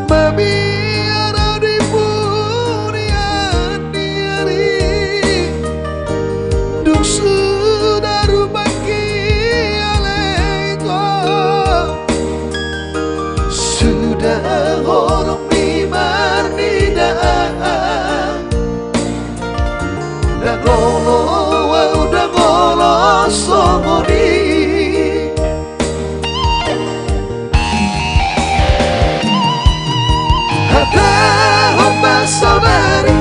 mabiara di purian diari duk sudah rubaki aleito sudah holong mimar nidaan dan ngolo udah ngolo songoni kata hamba saudari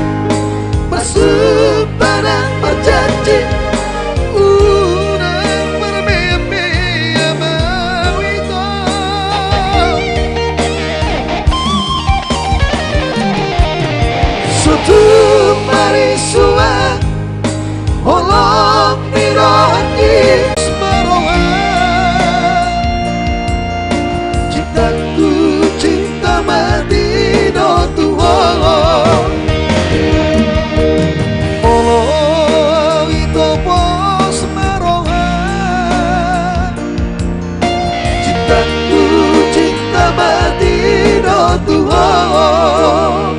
masuk tanah berjanji unang berbea-bea mawito suatu marisua holong dirohati cintaku cinta mati no Tuhan oh itu pos marohan cintaku cinta mati no Tuhan.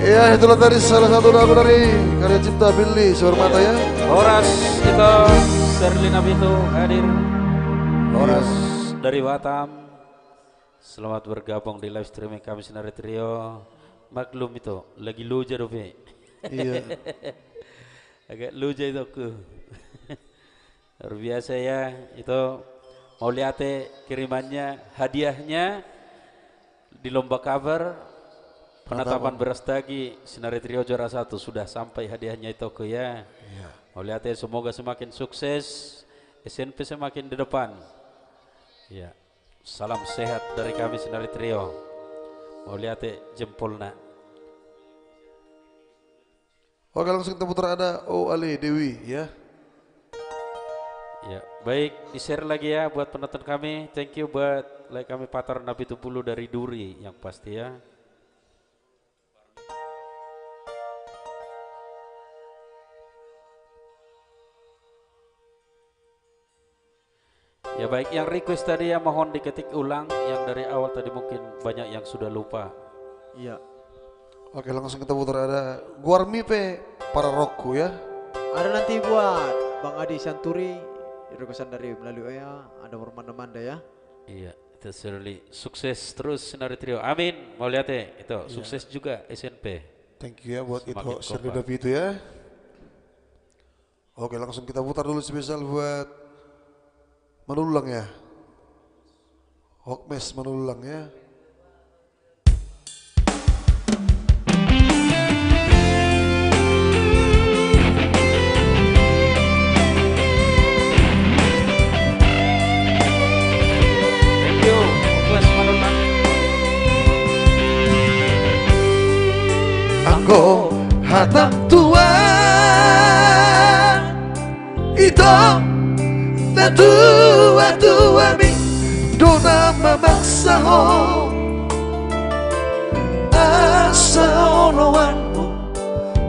Ya itulah tadi salah satu lagu dari karya cipta Billy Sormata ya. Horas itu Serlina Bitu hadir. Horas dari Batam. Selamat bergabung di live streaming kami Senari Trio. Maklum itu lagi luja dope. Iya. Agak luja itu aku. Luar biasa ya itu. Mau lihat kirimannya hadiahnya di lomba cover penetapan Berastagi Senari Trio juara 1 sudah sampai hadiahnya itu ke ya. Iya. Mau lihat semoga semakin sukses, SNP semakin di depan. Ya. Salam sehat dari kami Senari Trio. Mau lihat jempolna. Oke, langsung kita putar ada Ale Dewi ya. Ya, baik, di-share lagi ya buat penonton kami. Thank you buat like kami Patar Nabi Tupulu dari Duri yang pasti ya. Ya baik, yang request tadi ya mohon diketik ulang. Yang dari awal tadi mungkin banyak yang sudah lupa. Iya. Oke, langsung kita putar ada Guarmipe para Roku ya. Ada nanti buat Bang Adi Santuri, requestan dari melalui OA, ada Manda ya. Iya, itu Shirley. Sukses terus Senari Trio. Amin. Mau lihat ya, itu sukses juga SNP. Thank you ya buat Semakin itu Shirley kompak. Davi itu ya. Oke, langsung kita putar dulu spesial buat Manulang ya. Hokmes Manulang ya. Thank you. Kelas Manulang. Anggo hatam tua itu na tua mi dona mamaksa ho asa onoanmu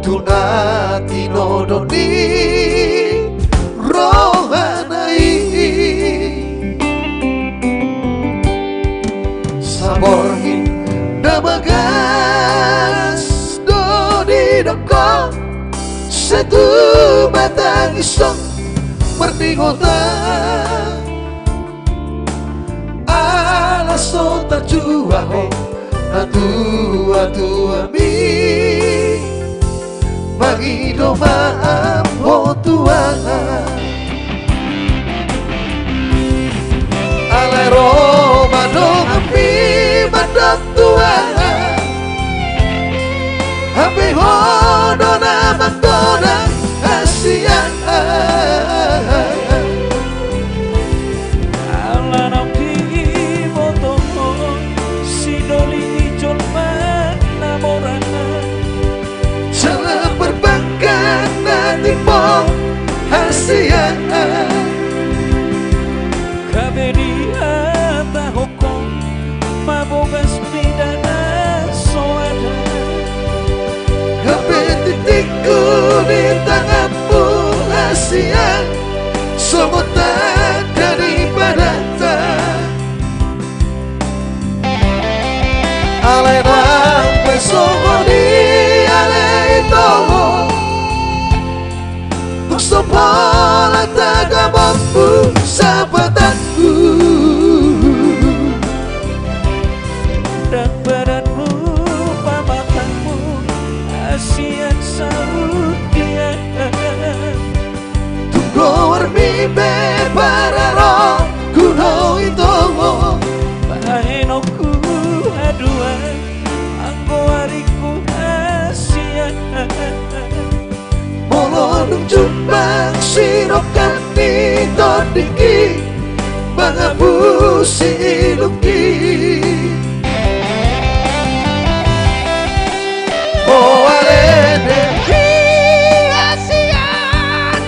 tunati nodoni rohanai saborhin damagas dodi doko satu batang isong merdingota alaso tajuaho na tua mi magido maamho tua alai roma dong api madok tua api hodo na magtoda asian Hasian Kabedia tahokong mabogas pidana soada Kapetitikku di tanganmu Hasian Somotan daripada tak Alai rampai somoni alai tomo Sopola tagamamu sahabatanku dan badanmu pamatanmu Asian Saudian Tunggu warmime para roh kuno itu Bahenoku aduan Anggo hariku Asian Molonung jumbang sirokan di todiki Mengabusi ilungi Oh alene Asian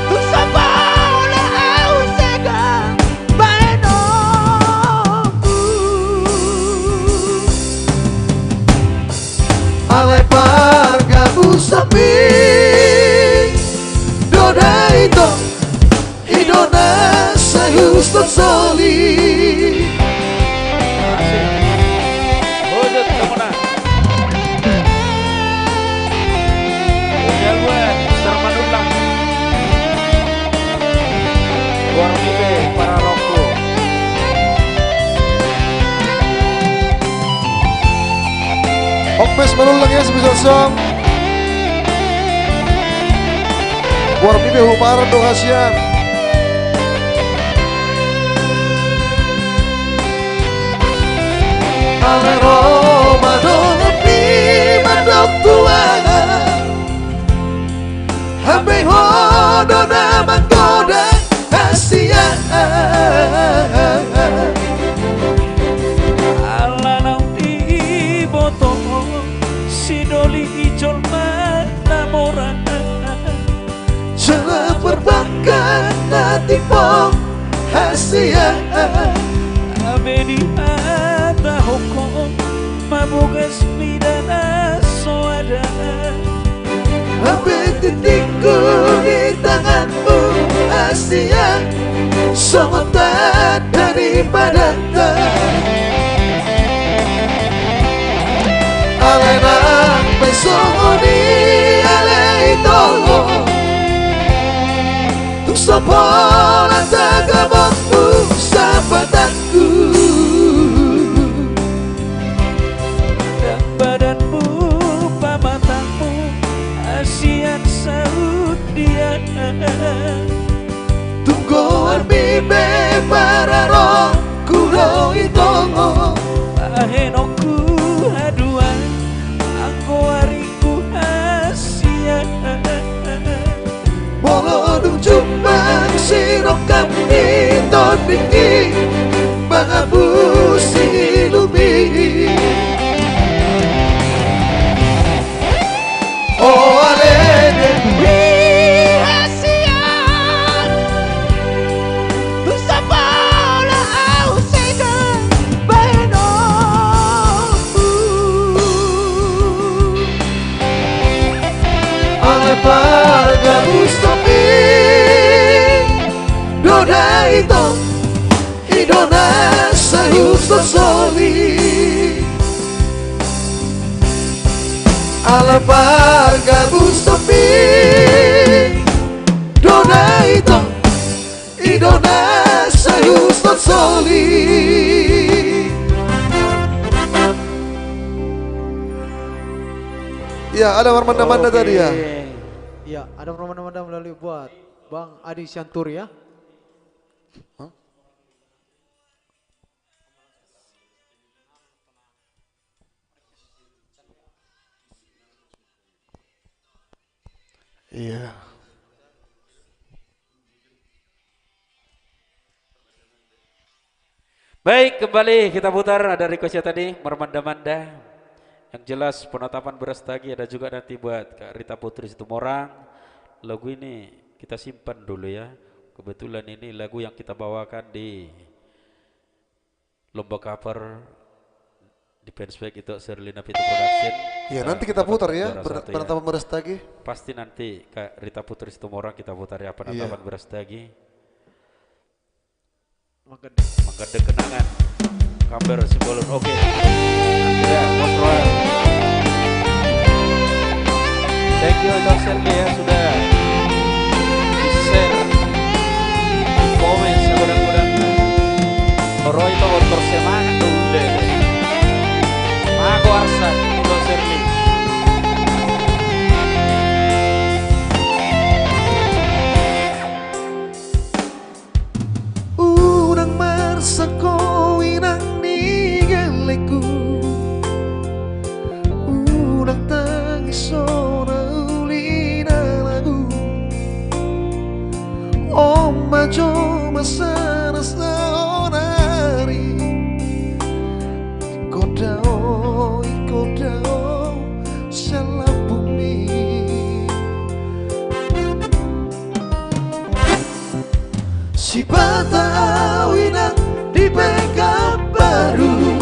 Tu sabola au sega baenoku Alai parga busapi Dona itu Idona sayuston soli Bodot kamu nak Jaluan Sarmanulang Guarmipe para Roku Hokmes Manulang ya sebesar song Warmibe humaran dong Hasian Ale Roma dong api madok tua Hambe hodo na mangkoda Hasian Jangan berbangkan hati pong hasia. Abedi hata hukum mabugas lidana soada. Ambil titikku di tanganmu hasia. Sementara daripada Alena besoni alei tolo tu sapola tagabokku sahabatanku. Dan badanmu pamatamu asian saud dia. Tunggu arbibe para roh kudo itongo. Ahenoku haduan aku hariku asia. Molodung jumbang sirok kami topiki Bangabu silumi. Oh alene Asian tu sapola au sega beno. ale parga bustopi Doda ito idona sayus soli. Ale parga bustopi Doda ito idona sayus soli. Ya, ada warna-warna tadi ya. Ya, ada permanda-manda melalui buat Bang Adi Siantur ya. Iya. Baik, kembali kita putar. Ada requestnya tadi mermanda-manda. Yang jelas penetapan Brastagi ada juga nanti buat Kak Rita Putri Situmorang. Lagu ini kita simpan dulu ya. Kebetulan ini lagu yang kita bawakan di lomba cover di Fansback itu Serlina Pito Production. Iya, nanti kita putar ya penetapan Brastagi. Pasti nanti Kak Rita Putri Situmorang kita putar ya penetapan Brastagi. Menggede kenangan kabar simbolon. Oke. Ya, Mas Roel. Thank you Dok Sergei ya sudah di-share komen sekurang-kurang. Roy itu autor semangat udah. Mago Arsan Dok Sergei. Unang marsako inang nigaleku. Unang tangisona ulina lagu. Oma joma sana saonari. Ikodao salah bumi. Si Patawinang di backup baru.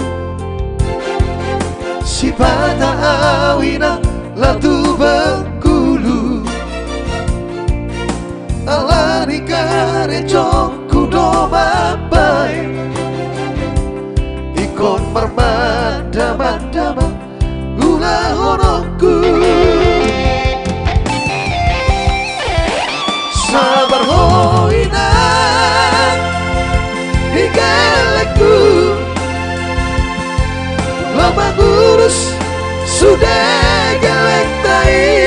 Si Patawinang latu Bengkulu. Alani kare jongku doma bae. Ikon marmada-mada gula honoku. Sabar hoinang digaleku. Lama ngurus sudah gelek tai.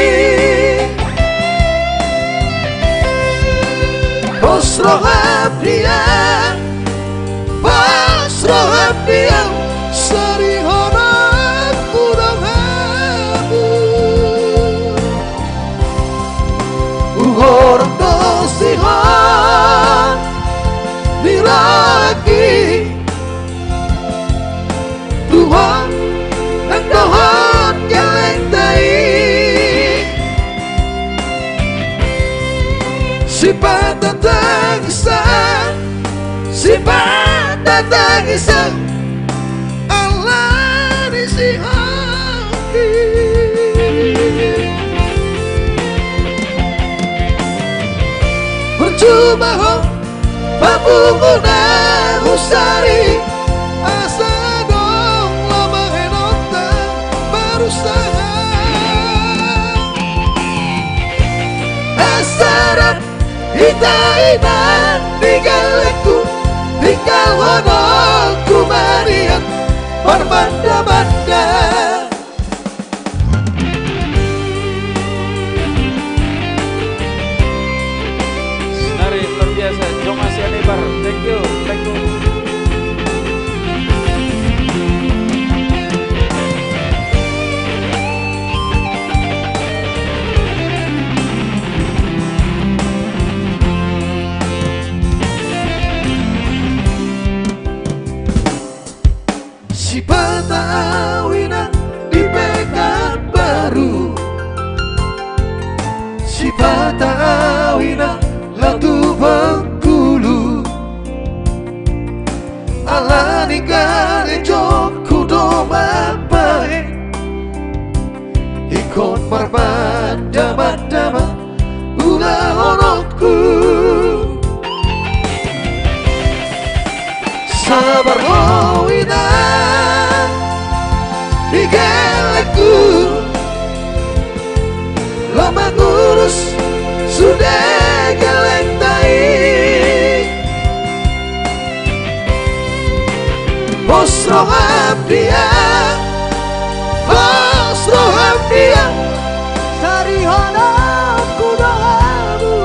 Pasrah abdian, pasrah abdian, sari honang kurang habu. Orang dosihan diragi Tuhan engkauan geleng tai. patah tangisan, si patah tangisan, Allah di si hati. Percuma ho, mampu guna usari, asa dong lama henota berusaha. Asaran hita inan tinggalku, tinggal honolku marian berbanda-banda. Senari luar biasa, Jong Asia Nebar, thank you, thank you. Si patah awinan di Pekanbaru, si patah awinan latu Bengkulu, ala nikah jokku doma baik, ikon berbanda-banda ulah honokku. Sabar howinan di geleku, lama ngurus sudah geleng tai. Bos roham dia, bos roham dia, Sari honokku doamu.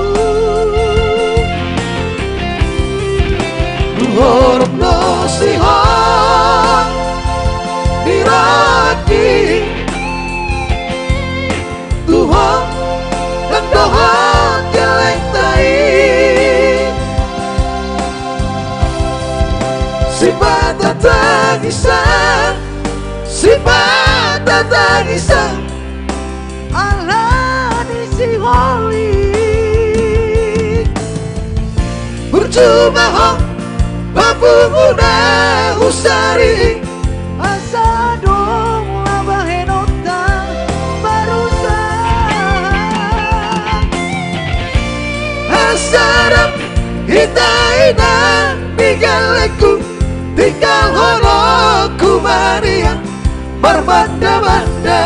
horok no sihon dirati Tuhan dan dohan geleng tai. Si patah tangisan, si patah tangisan, Allah di si holi. percuma ho mampu guna usari, Asa dong laba henota berusaha. asarap hita inan tinggalku, tinggal honokku marian berbanda-banda.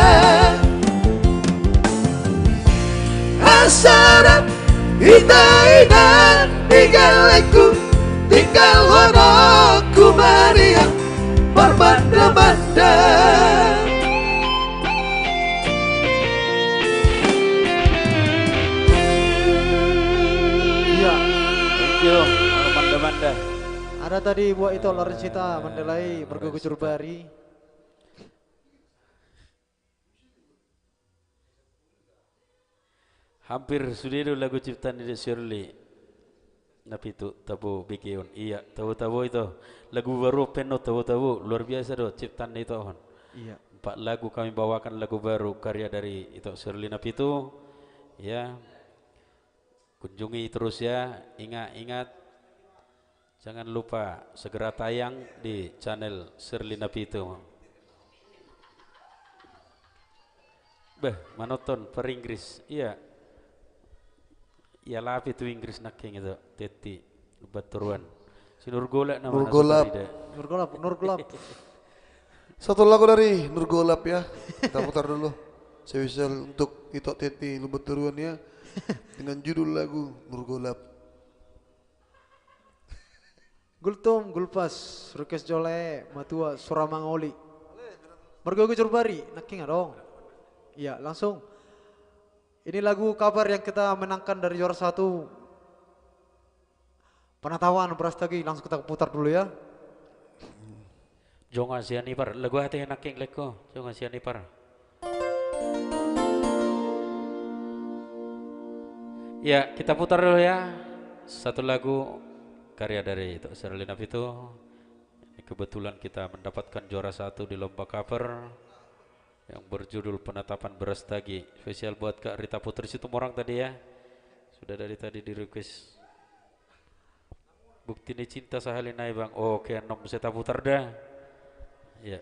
Asarap hita inan tinggalku, tinggal honokku marian berbanda-banda. Iya, Thank you, Manda-Manda. ada tadi buat itu Larencita Mandelai bergugur bari. Hampir sudah itu lagu ciptaan dari Shirley. Tapi itu tabu bikin, iya tahu-tahu itu lagu baru penuh tahu-tahu luar biasa doh ciptaan itu on. Iya. 4 lagu kami bawakan lagu baru karya dari itu Shirley Napitu. Ya, kunjungi terus ya, ingat jangan lupa segera tayang di channel Shirley Napitu. Beh, monoton per Inggris, iya. Ya lah itu Inggris naking itu teti baturuan si Nurgolap nama Nurgolap. Nurgolap. Satu lagu dari Nurgolap ya, kita putar dulu. Spesial untuk Ito Teti Lubeturuan ya, dengan judul lagu Nurgolap. Gultum, Gulpas, Rukes Jole, Matua, Suramangoli. Bergugur bari, naking dong. Iya, langsung. Ini lagu kabar yang kita menangkan dari juara 1 Penatawan Brastagi, langsung kita putar dulu ya. Jonga siani par lagu hati naking leko jonga siani par. Ya kita putar dulu ya satu lagu karya dari itu Shirley Napitu. Kebetulan kita mendapatkan juara 1 di lomba cover yang berjudul Penatapan Brastagi. Spesial buat Kak Rita Putri Situmorang tadi ya. Sudah dari tadi di request. Bukti ini cinta sahalinai bang. Oh, oke, nom saya putar dah. Ya.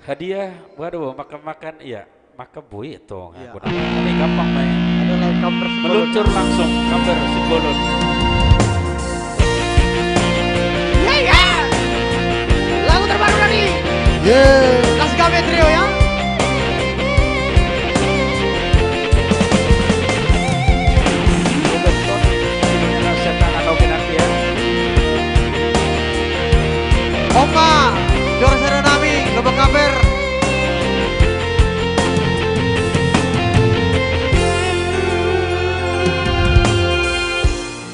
Hadiah, waduh, makan-makan, iya, makan boy itu. Iya. Ini gampang main. Ada like cover Meluncur langsung, kabar simbolon. Lagu terbaru dari Yeah. Las Gabe Trio ya. Setan atau pinati ya. Oka, Dora Serenami, Lobak Kabar.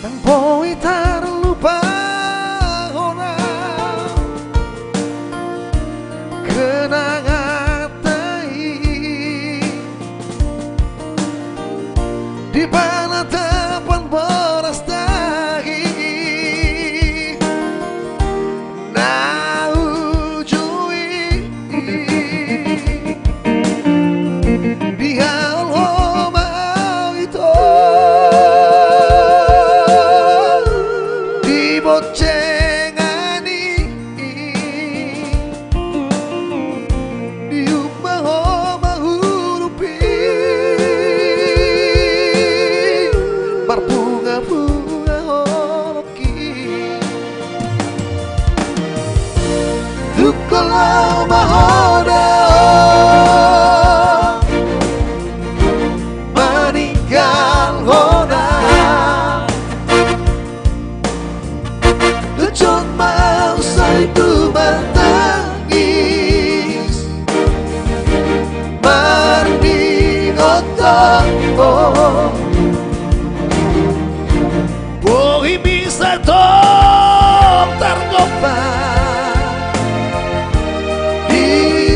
Nang boy terlupa orang kenangan di mana depan beras dahi na ujui di aloma itu di bocengani di umah hurupi berbunga-bunga holoki dukolau mahoda meninggal hona Lecut mau itu bertangis Mardingoto Bohi bisa dong tergombang Di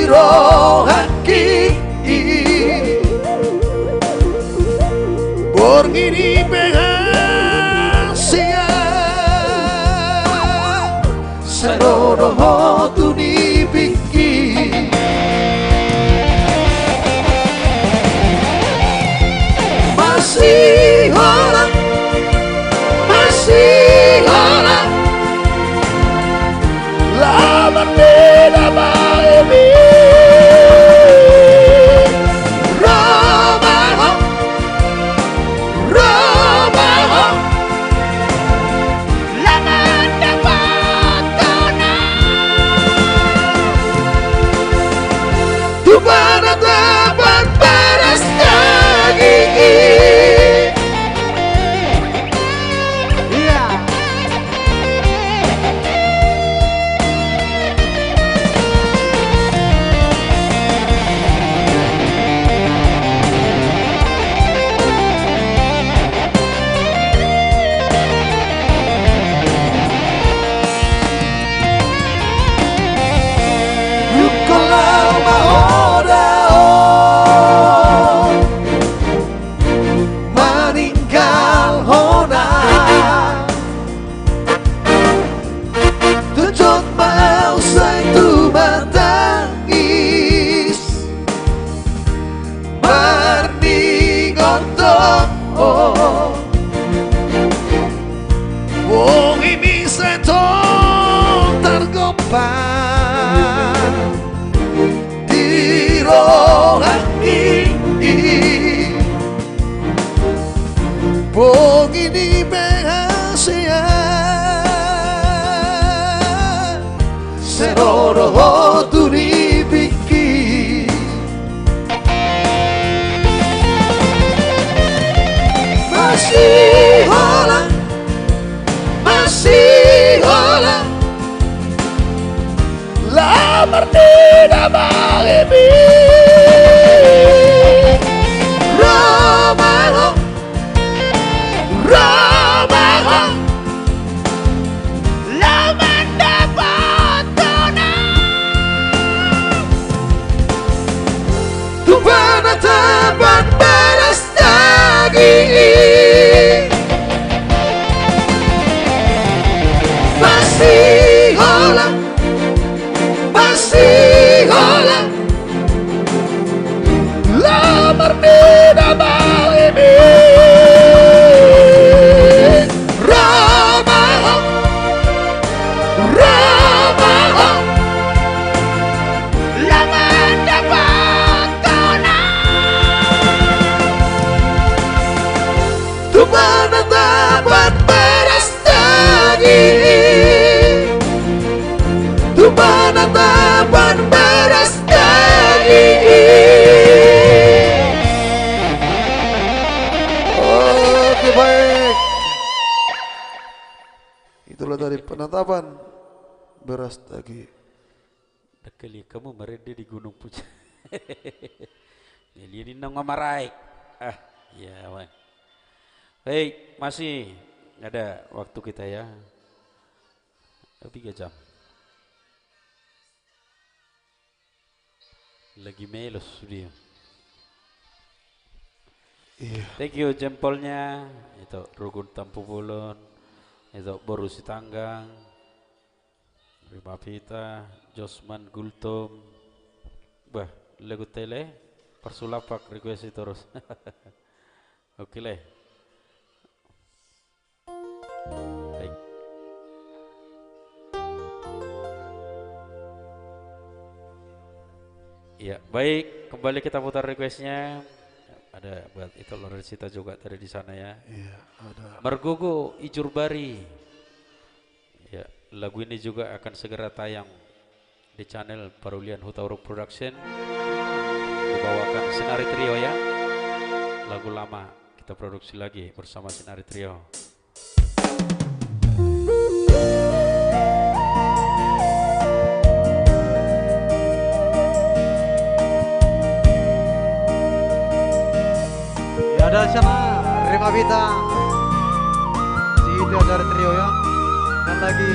rohaki Borgini behasia Serono hotu dipikir Masih orang Lama tidak baik Mana dapat beres lagi Iya. Yukolau mahoda meninggal hona Tucut mau itu bertangis Mardingoto Wong ini setong tergombang Di rohani Wong ini berhasil Serono hotu dipikir Masih holang Lamar tidak menghemi Romaho Lamar dapat tenang Tuhan teman beres daging Masih holang beras lagi. Dekali kamu merede di Gunung Puja. Ini nang ngamarai. Ah, ya, wan. Baik, masih ada waktu kita ya. 3 jam. Lagi melos dia. Iya. Thank you jempolnya. Itu Rugun Tampu Bulun. Itu Borusi Tanggang. Rima Pita, Josman Gultom. Bah, lagu tele. Persulapak request terus. Oke leh. Baik. Ya, baik. Kembali kita putar requestnya. Ada buat itu Lorencita juga tadi di sana ya. Iya, ada. Margogo Ijur Bari. Ya, lagu ini juga akan segera tayang di channel Parulian Hutauruk Production. Dibawakan Sinari Trio ya. Lagu lama kita produksi lagi bersama Sinari Trio. Ada sana Rima Vita, si itu dari trio ya, dan lagi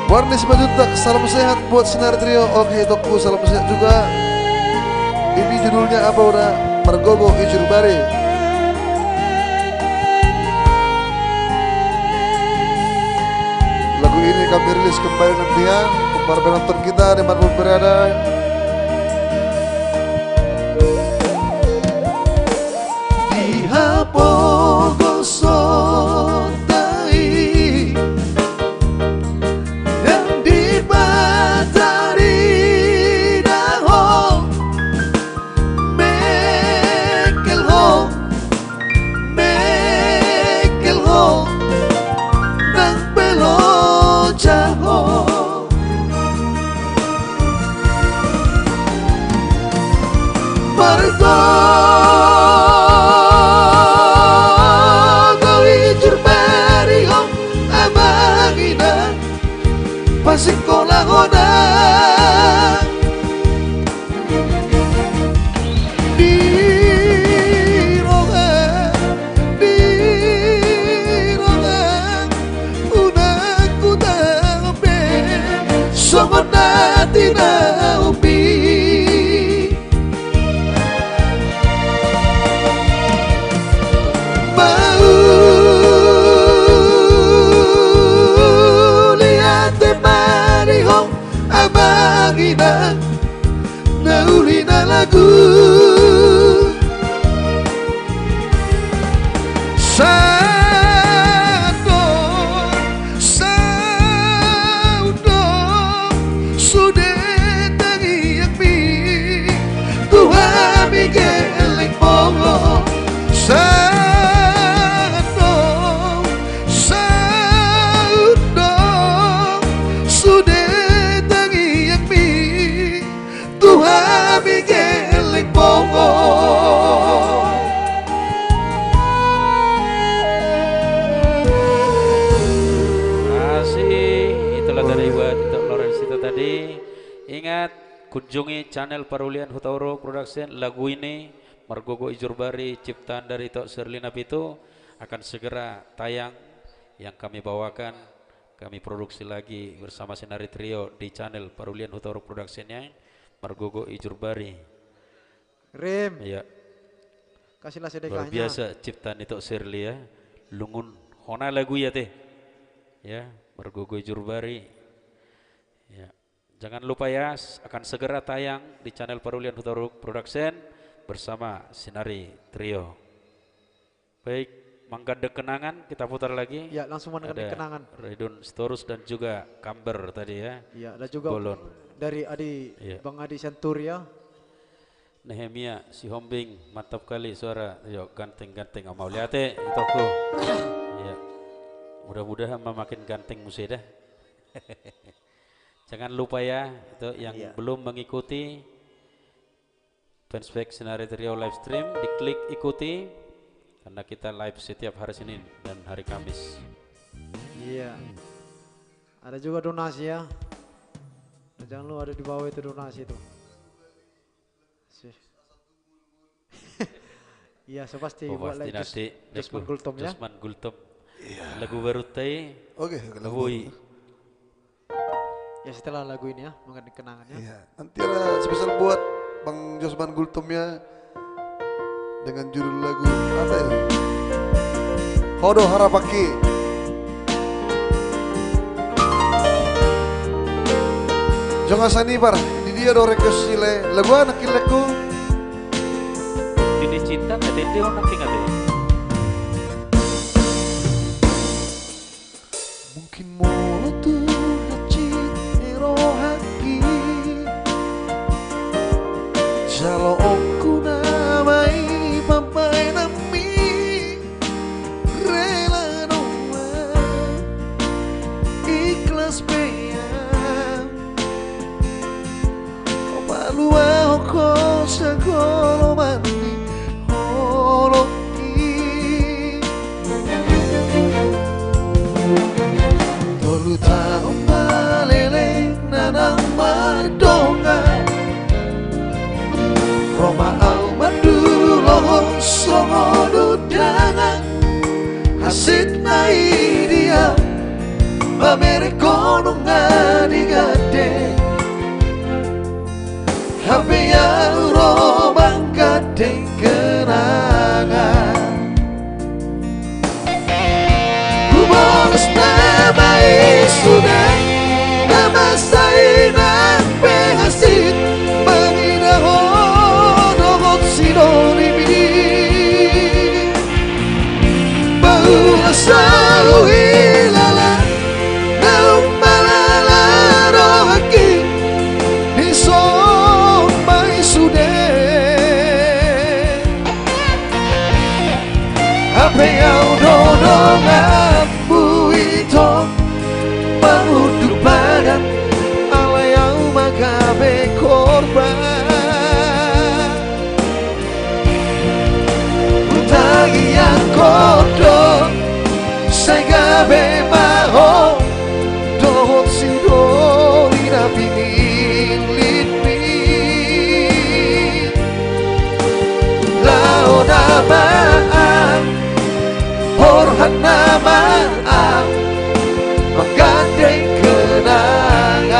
Warni Simanjuntak, salam sehat buat Sinari Trio. Oke Tokku, salam sehat juga. Ini judulnya apa udah? Margogo Ijur Bari. Lagu ini kami rilis kembali nanti ya, para penonton kita dimanapun berada. Di Hapogo Tina upi lagu Sado Saudo Sudah tangi yakmi Tuhan migeling bongo Sado Saudo Sudah tangi yakmi Tuhan migeling bongo tadi. Ingat, kunjungi channel Parulian Hutauro Production. Lagu ini Margogo Ijurbari ciptaan dari Tok Sherlina Pitu akan segera tayang, yang kami bawakan, kami produksi lagi bersama Senari Trio di channel Parulian Hutauro Production-nya Margogo Ijurbari. Rim, Ya, kasihlah luar sedekahnya. biasa ciptaan Tok Sherli ya. Lungun hona lagu ya teh. Ya, Margogo Ijurbari. Ya. Jangan lupa ya, akan segera tayang di channel Parulian Hutauro Production bersama Senari Trio. Baik, Manggandeng Kenangan kita putar lagi. Ya, langsung mengenai kenangan. Redon Storus dan juga Kamber tadi ya. Ya, ada juga Bolon. dari Adi, Iya. Bang Adi Santuria. Nehemia si Hombing, mantap kali suara. Yo, ganteng-ganteng mau lihat itu aku. Ya. Mudah-mudahan makin ganteng musik dah. Jangan lupa ya, itu yang Iya. belum mengikuti fanspage Senari Trio live stream, diklik ikuti karena kita live setiap hari Senin dan hari Kamis. Iya. Ada juga donasi ya. Jangan lu ada di bawah itu donasi itu. Iya, so pasti Oh, buat pasti like nanti Jusman Gultom ya. Jusman Gultom. Lagu baru teh. Oke, Woi. Ya setelah lagu ini ya, mengenai kenangannya. Iya, nanti ada spesial buat Bang Jusman Gultomnya dengan judul lagu apa ya? Hodo Harapaki. Jangan sanibar, di dia do request sile lagu anak ileku. Ini cinta nggak dede orang tinggal deh. Mungkin mau tuh hati hati Jalo aku namai pampai nami Rela doa Ikhlas peyam Opa luar kau segolo mandi Holoki Tolu tau malele nanang mardonga Roma au madu lohong songo dudangan Hasit nai dia Mamere kono ngadi gade Hape ya Roma gade kenangan Humoros namai sudah Nama saya pehasit Mengira hodongot sinonimi Bahula salu hilala Naumalala rohaki Isong mai sudah Apa yang dodongan itu Menguduk badan Ala yang magabe korban Utagi yang kodok Saya gabe maho Dohot si doli nabi nilitmi Lao namaan Horhat namaan Menggandeng kenangan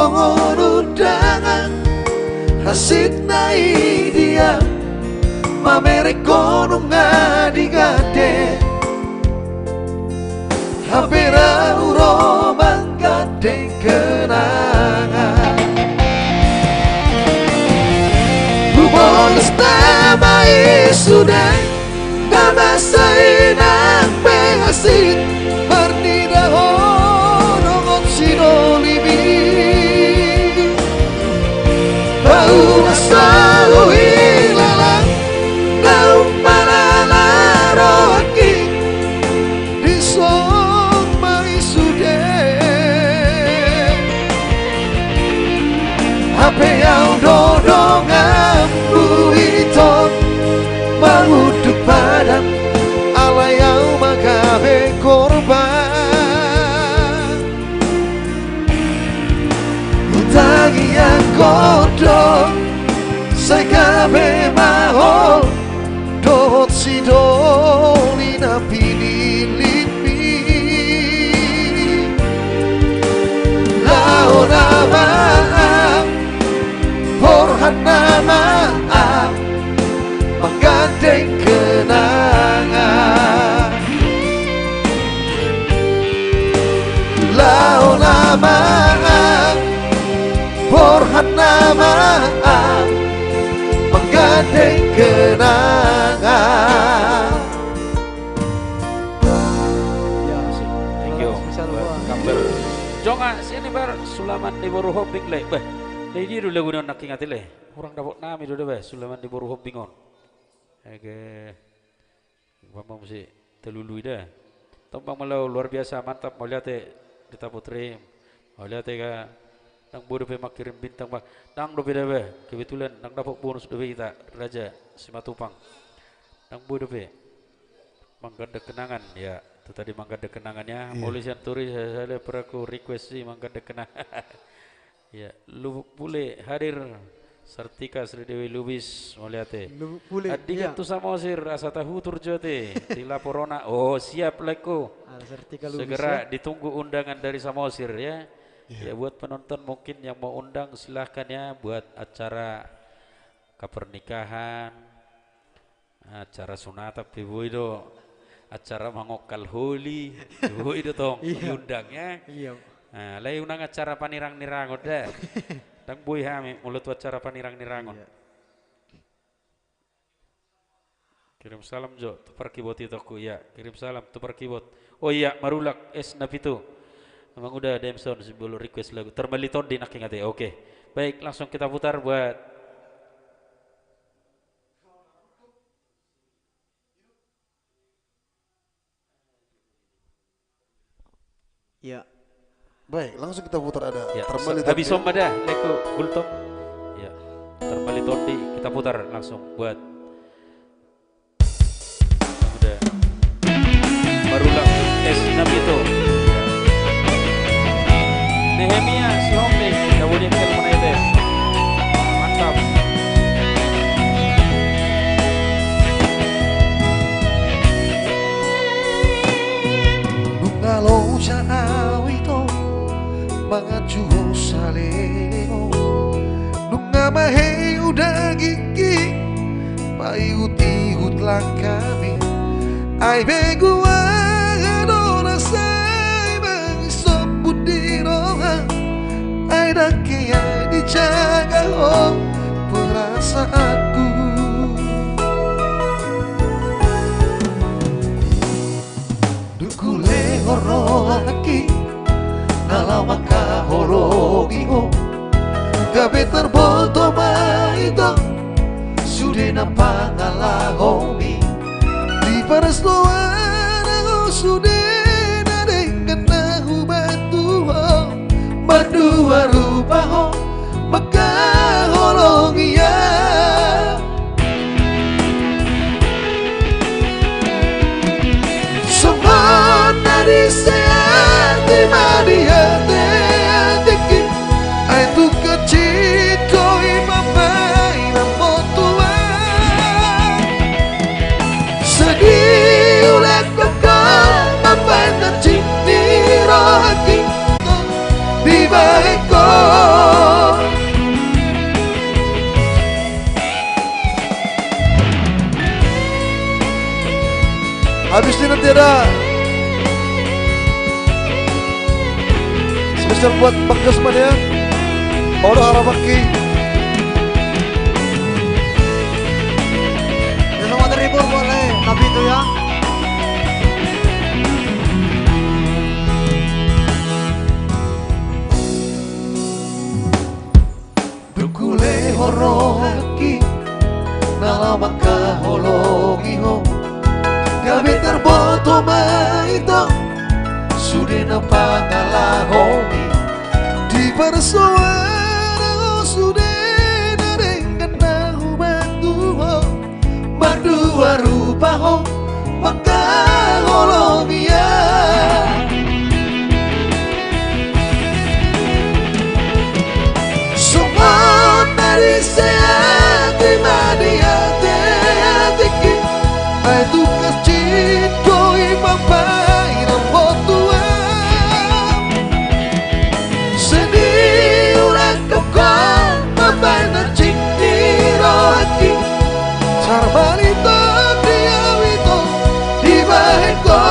mohon undangan hasit nai dia mamere kono ngadi gade hampira uro mangkade kenangan bonus tamai sudah karena sainang pengasit pernida honong sinolimi bau selalu hilang kau malala rohaki di sok mai sudah apa yang dodongan buiton menguduk badan ala yang magabe korban utangi yang kodok sekabe mahol dot sidoli na pinilimi lao nama porhan nama menggandeng kenangan lau nama porhan nama menggandeng kenangan. Ya, Thank you. spesial buat gua. Kabar. Jonga sini bar Sulaman di Boru Hopping le. Bah, dari dulu lagu nak ingat le. Orang dapat nama itu dah Sulaman di Boru Hopping on. Oke. Bambang mesti telului dah. Tombang malau luar biasa mantap. Mau lihat kita putri. Mau lihat ka nang bodoh pe makirim bintang bang. Nang do beda be. Kebetulan nang dapat bonus do kita Raja Simatupang. Nang bodoh pe. Mangganda kenangan ya. Itu tadi mangganda kenangannya. Polisian turis saya peraku request sih mangganda kenangan. Ya, lu boleh hadir Sartika Sri Dewi Lubis melihat Lu boleh. Adikan tu sama sir asa tahu turjote di laporona. Oh siap leko. Sertika Lubis Segera ya. ditunggu undangan dari Samosir ya. Ya buat penonton mungkin yang mau undang silahkan ya buat acara kapernikahan, acara sunata piboido, acara mangokal holi, piboido tong diundang ya. Iya. Nah, lain undang acara panirang-nirang udah. Dang boy hami mulut acara panirang-nirangon. Iya. Kirim salam Jo, tupar kibot itu aku ya. Kirim salam tupar kibot. Oh iya, marulak es napitu. Memang udah Demson sebelum request lagu. Termeliton di nak ingat ya. Oke. Baik, langsung kita putar buat Iya. Baik, langsung kita putar ada ya. Termeli Habis somba dah, leko gultom. Ya. Termeliton di kita putar langsung buat udah marulak es napitu. Nehemia si Hombe, kemudian film itu mantap. Nungalo sa awito mga juho sa leo nunga mahe udah gigi paiut-iut lang kami ay beguwa adora say mangisop budiroha ay dakaya dijaga oh perasaanku dukule horaki nalawan kahologi mo gabi terboto maito sudah napangalahomi di paras loan ako sudah nadengkan nahu batu berdua rupa ho magkahologi ya semua nadi saya di madia teki ay tu kecito imamay na motua sedih ulat kau kasih nanti ada spesial buat Bang Josman ya. Horo Harapaki. Ya semua terhibur boleh Nabi itu ya. Dukule horaki nalamaka hologiho gabe terboto maito sudena pangalahomi di persoalan sudena dengan nahu bantuho madua rupaho maka holomia dari seati madia teki ai tu kacito i papai na fotua seni ora kokon papai na cintiro aki sarbalito dia wito di baheko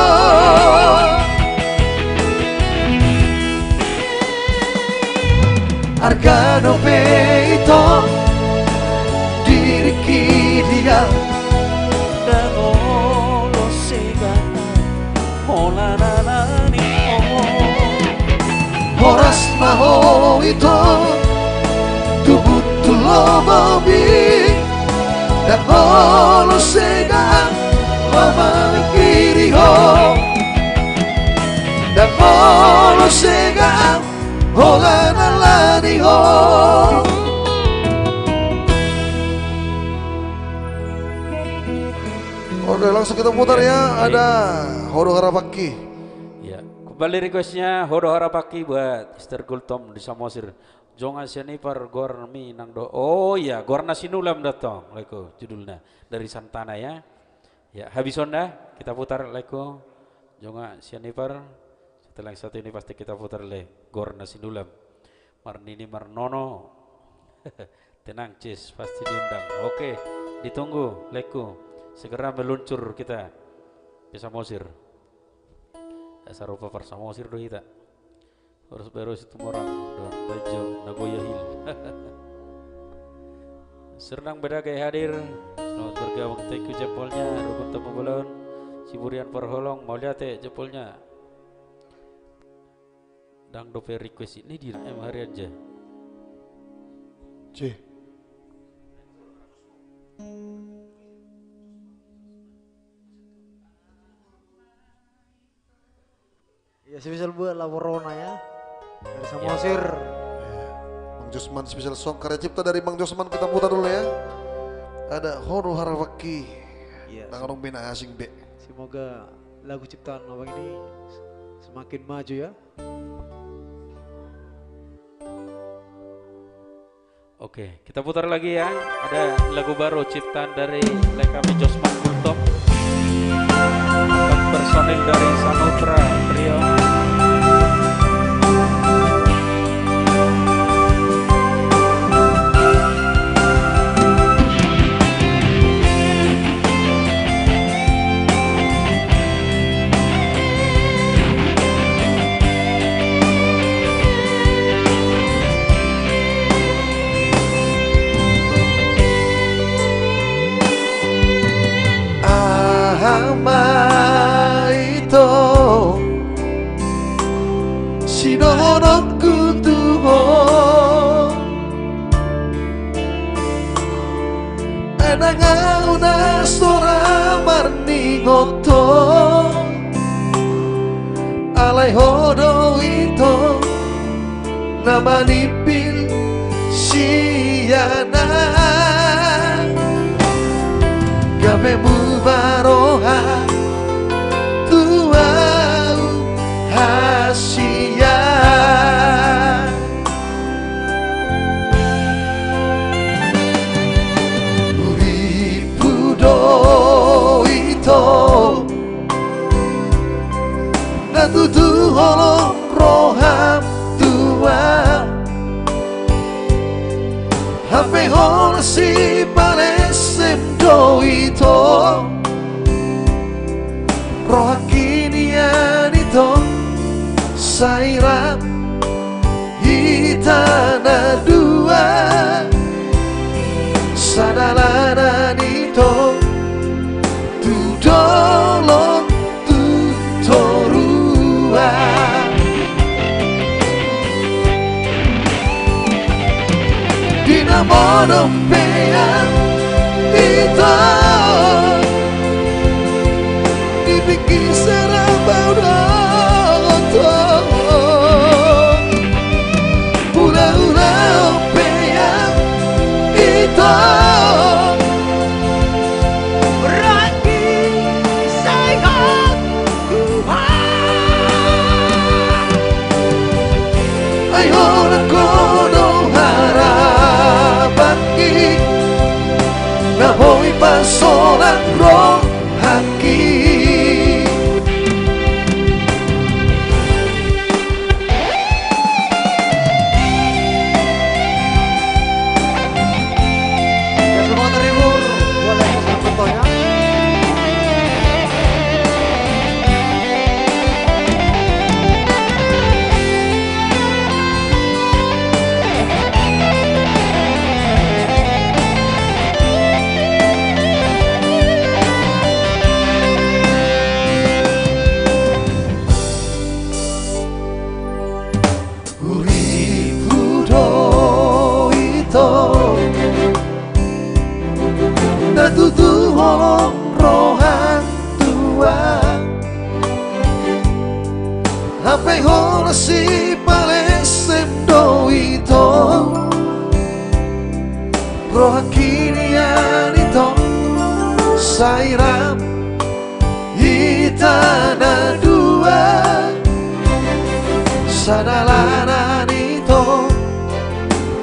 argano peito diriki dia Dangolo segana Molananani horas maho ito tubutulo mobi dangolo sega lama mikiri ho dangolo sega hola nalani ho. Oke langsung kita putar ya. Ada Horo Harapaki. Ya, kembali requestnya Horo Harapaki buat Mr. Gultom di Samosir. Jonga Sianipar Gormi Nangdo. Oh ya, Gorna Sinulam datang. Leko judulnya dari Santana ya. Ya, habis onda kita putar Leko Jonga Sianipar. Setelah yang satu ini pasti kita putar le Gorna Sinulam. Marnini Marnono. Tenang Cis, pasti diundang. Oke, ditunggu Leko. Segera meluncur kita ke Samosir. Dasar rupa par Samosir do kita. Harus beres itu orang don Bajo Nagoya Hill. Senang beda kayak hadir. Selamat bergabung, thank you jempolnya. Rukun temu belon. Siburian Perholong mau lihat jempolnya. Dang dope request ini di hari aja. C. Ya spesial buat Laborona ya. Dari Samosir. Bang Josman spesial song karya cipta dari Bang Josman kita putar dulu ya. Ada Horo Harapaki. Iya. Nang bina asing be. Semoga lagu ciptaan abang ini semakin maju ya. Oke, kita putar lagi ya. Ada lagu baru ciptaan dari kami Josman Gultom. Personil dari Sanutra Trio. Alai hodo ito namanipil siyana gabe mubaroha tuau hasia uripudo ito tutu holo roham tua hape holo si palesem do ito roha sairap hitana dua sadalana nito tudolo tutorua dinamono pea ito dibikin serabau ulah-ulah pea ito Nahoy pasolan roh haki Ya semua terhibur, boleh pesan fotonya. Natutu holong rohan tua Hape hola si palesem do ito Roha kini anito Sairam hitana dua Sadalana nito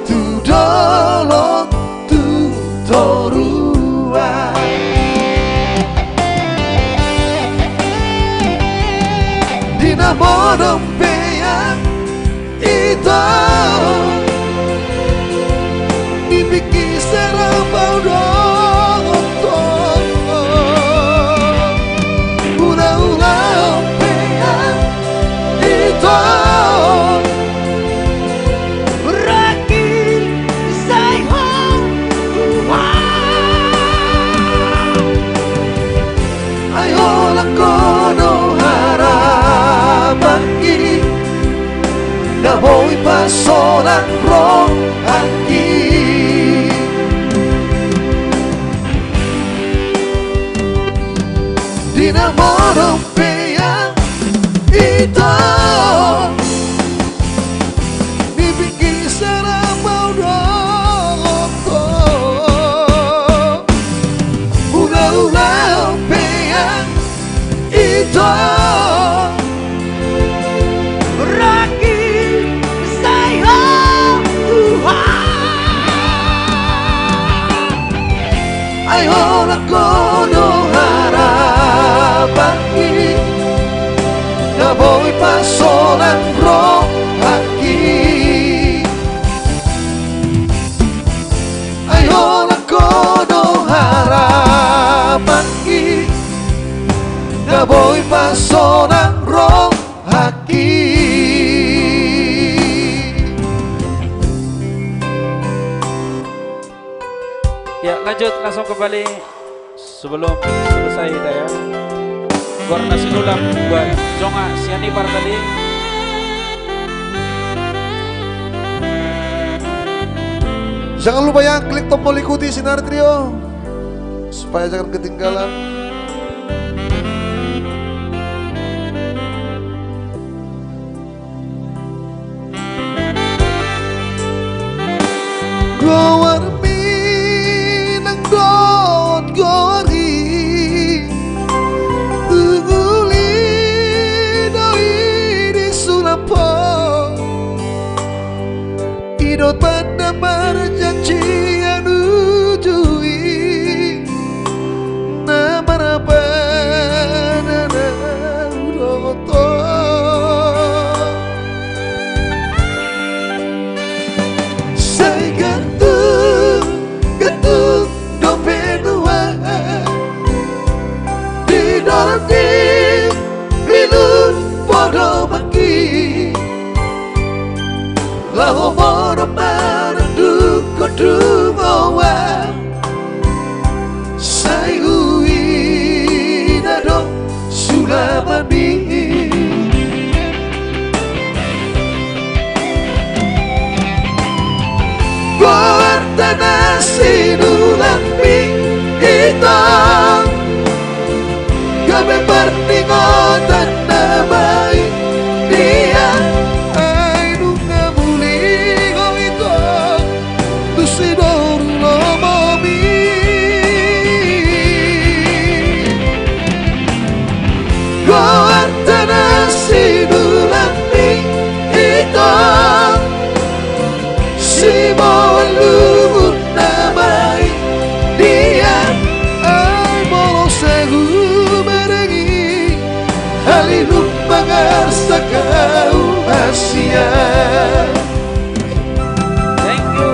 Tudolo tutoru Dinamono pea ito dibikin serabau doto ulah-ulah pea ito Nahoy pasolan roh haki Dinamono pea ito dibikin serabau doto ulah-ulah pea ito Ayolah kono harapan ini Naboy pasolan roh haki Ayolah kono harapan ini Naboy pasolan roh haki Ya lanjut langsung kembali sebelum selesai ya. Warna sinulam buat Jonga Sianipar tadi. Jangan lupa ya klik tombol ikuti Sinar Trio supaya jangan ketinggalan. Gori Tuguli doi di Sulapo Idot pada berjanji yang ujui Nama Halilum mangarsakau Asia. Thank you,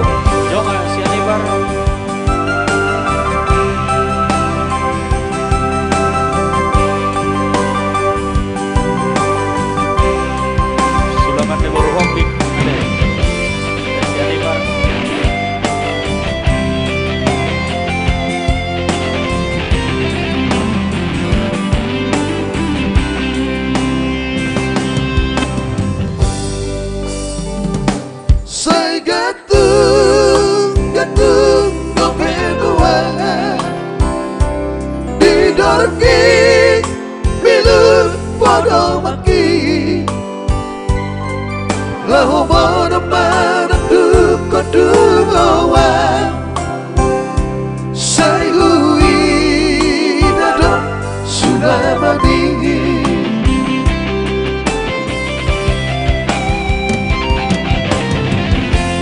Jonga Sianibar. Sulaman de Borhombi, Sianibar. Sai gatung ngopedua di dorki milu podo maki lahu bodo mana duko dugowa sai hui dado sudah mandi.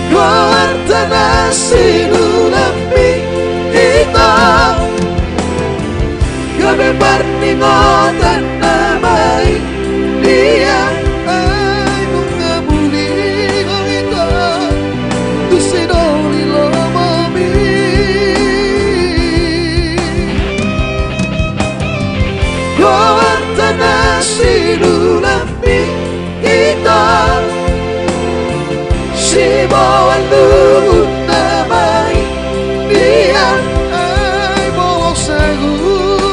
Kuartana sinulapi kita Gabe parningotan namai dia ay bunga muli kita tu sinoli lomami Kuartana sinulapi kita si bawang luhut namai dia ay bawang sagu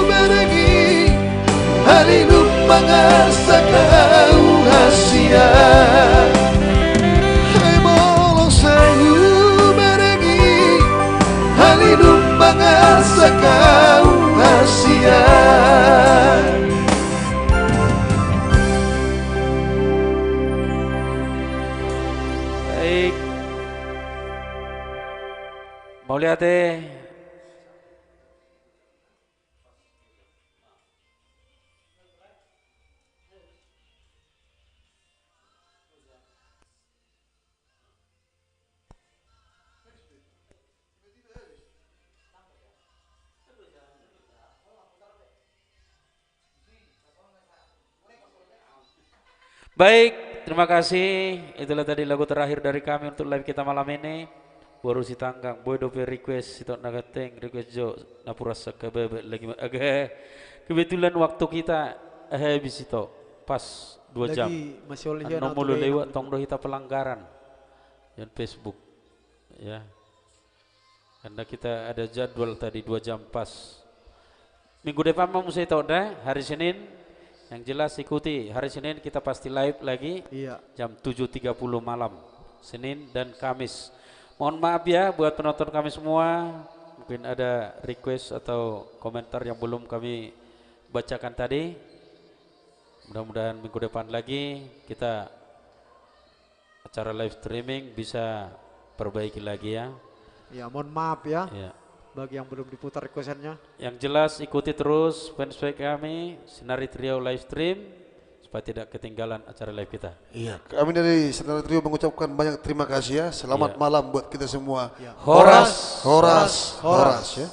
beragi halilum mangarsakau Asia. Ay bawang sagu beragi halilum mangarsakau Asia. Baik, mau lihat deh. Baik, terima kasih. Itulah tadi lagu terakhir dari kami untuk live kita malam ini. Baru si tanggang, boy dope request, si tok nagateng request jo, napurasa kebebe lagi agak. Kebetulan waktu kita habis itu pas 2 jam. Lagi masih oleh ya Nomor lewat tong do kita pelanggaran yang Facebook, ya. Karena kita ada jadwal tadi 2 jam pas. Minggu depan mau saya tahu dah hari Senin. Yang jelas ikuti hari Senin kita pasti live lagi. Iya. Jam 7.30 malam Senin dan Kamis. Mohon maaf ya buat penonton kami semua, mungkin ada request atau komentar yang belum kami bacakan tadi. Mudah-mudahan minggu depan lagi kita acara live streaming bisa perbaiki lagi ya. Ya, mohon maaf ya Ya. bagi yang belum diputar requestannya. Yang jelas ikuti terus fanspage kami Senari Trio live stream supaya tidak ketinggalan acara live kita. Iya, kami dari Senari Trio mengucapkan banyak terima kasih ya. Selamat Iya. malam buat kita semua. Ya. Horas. Horas, horas ya.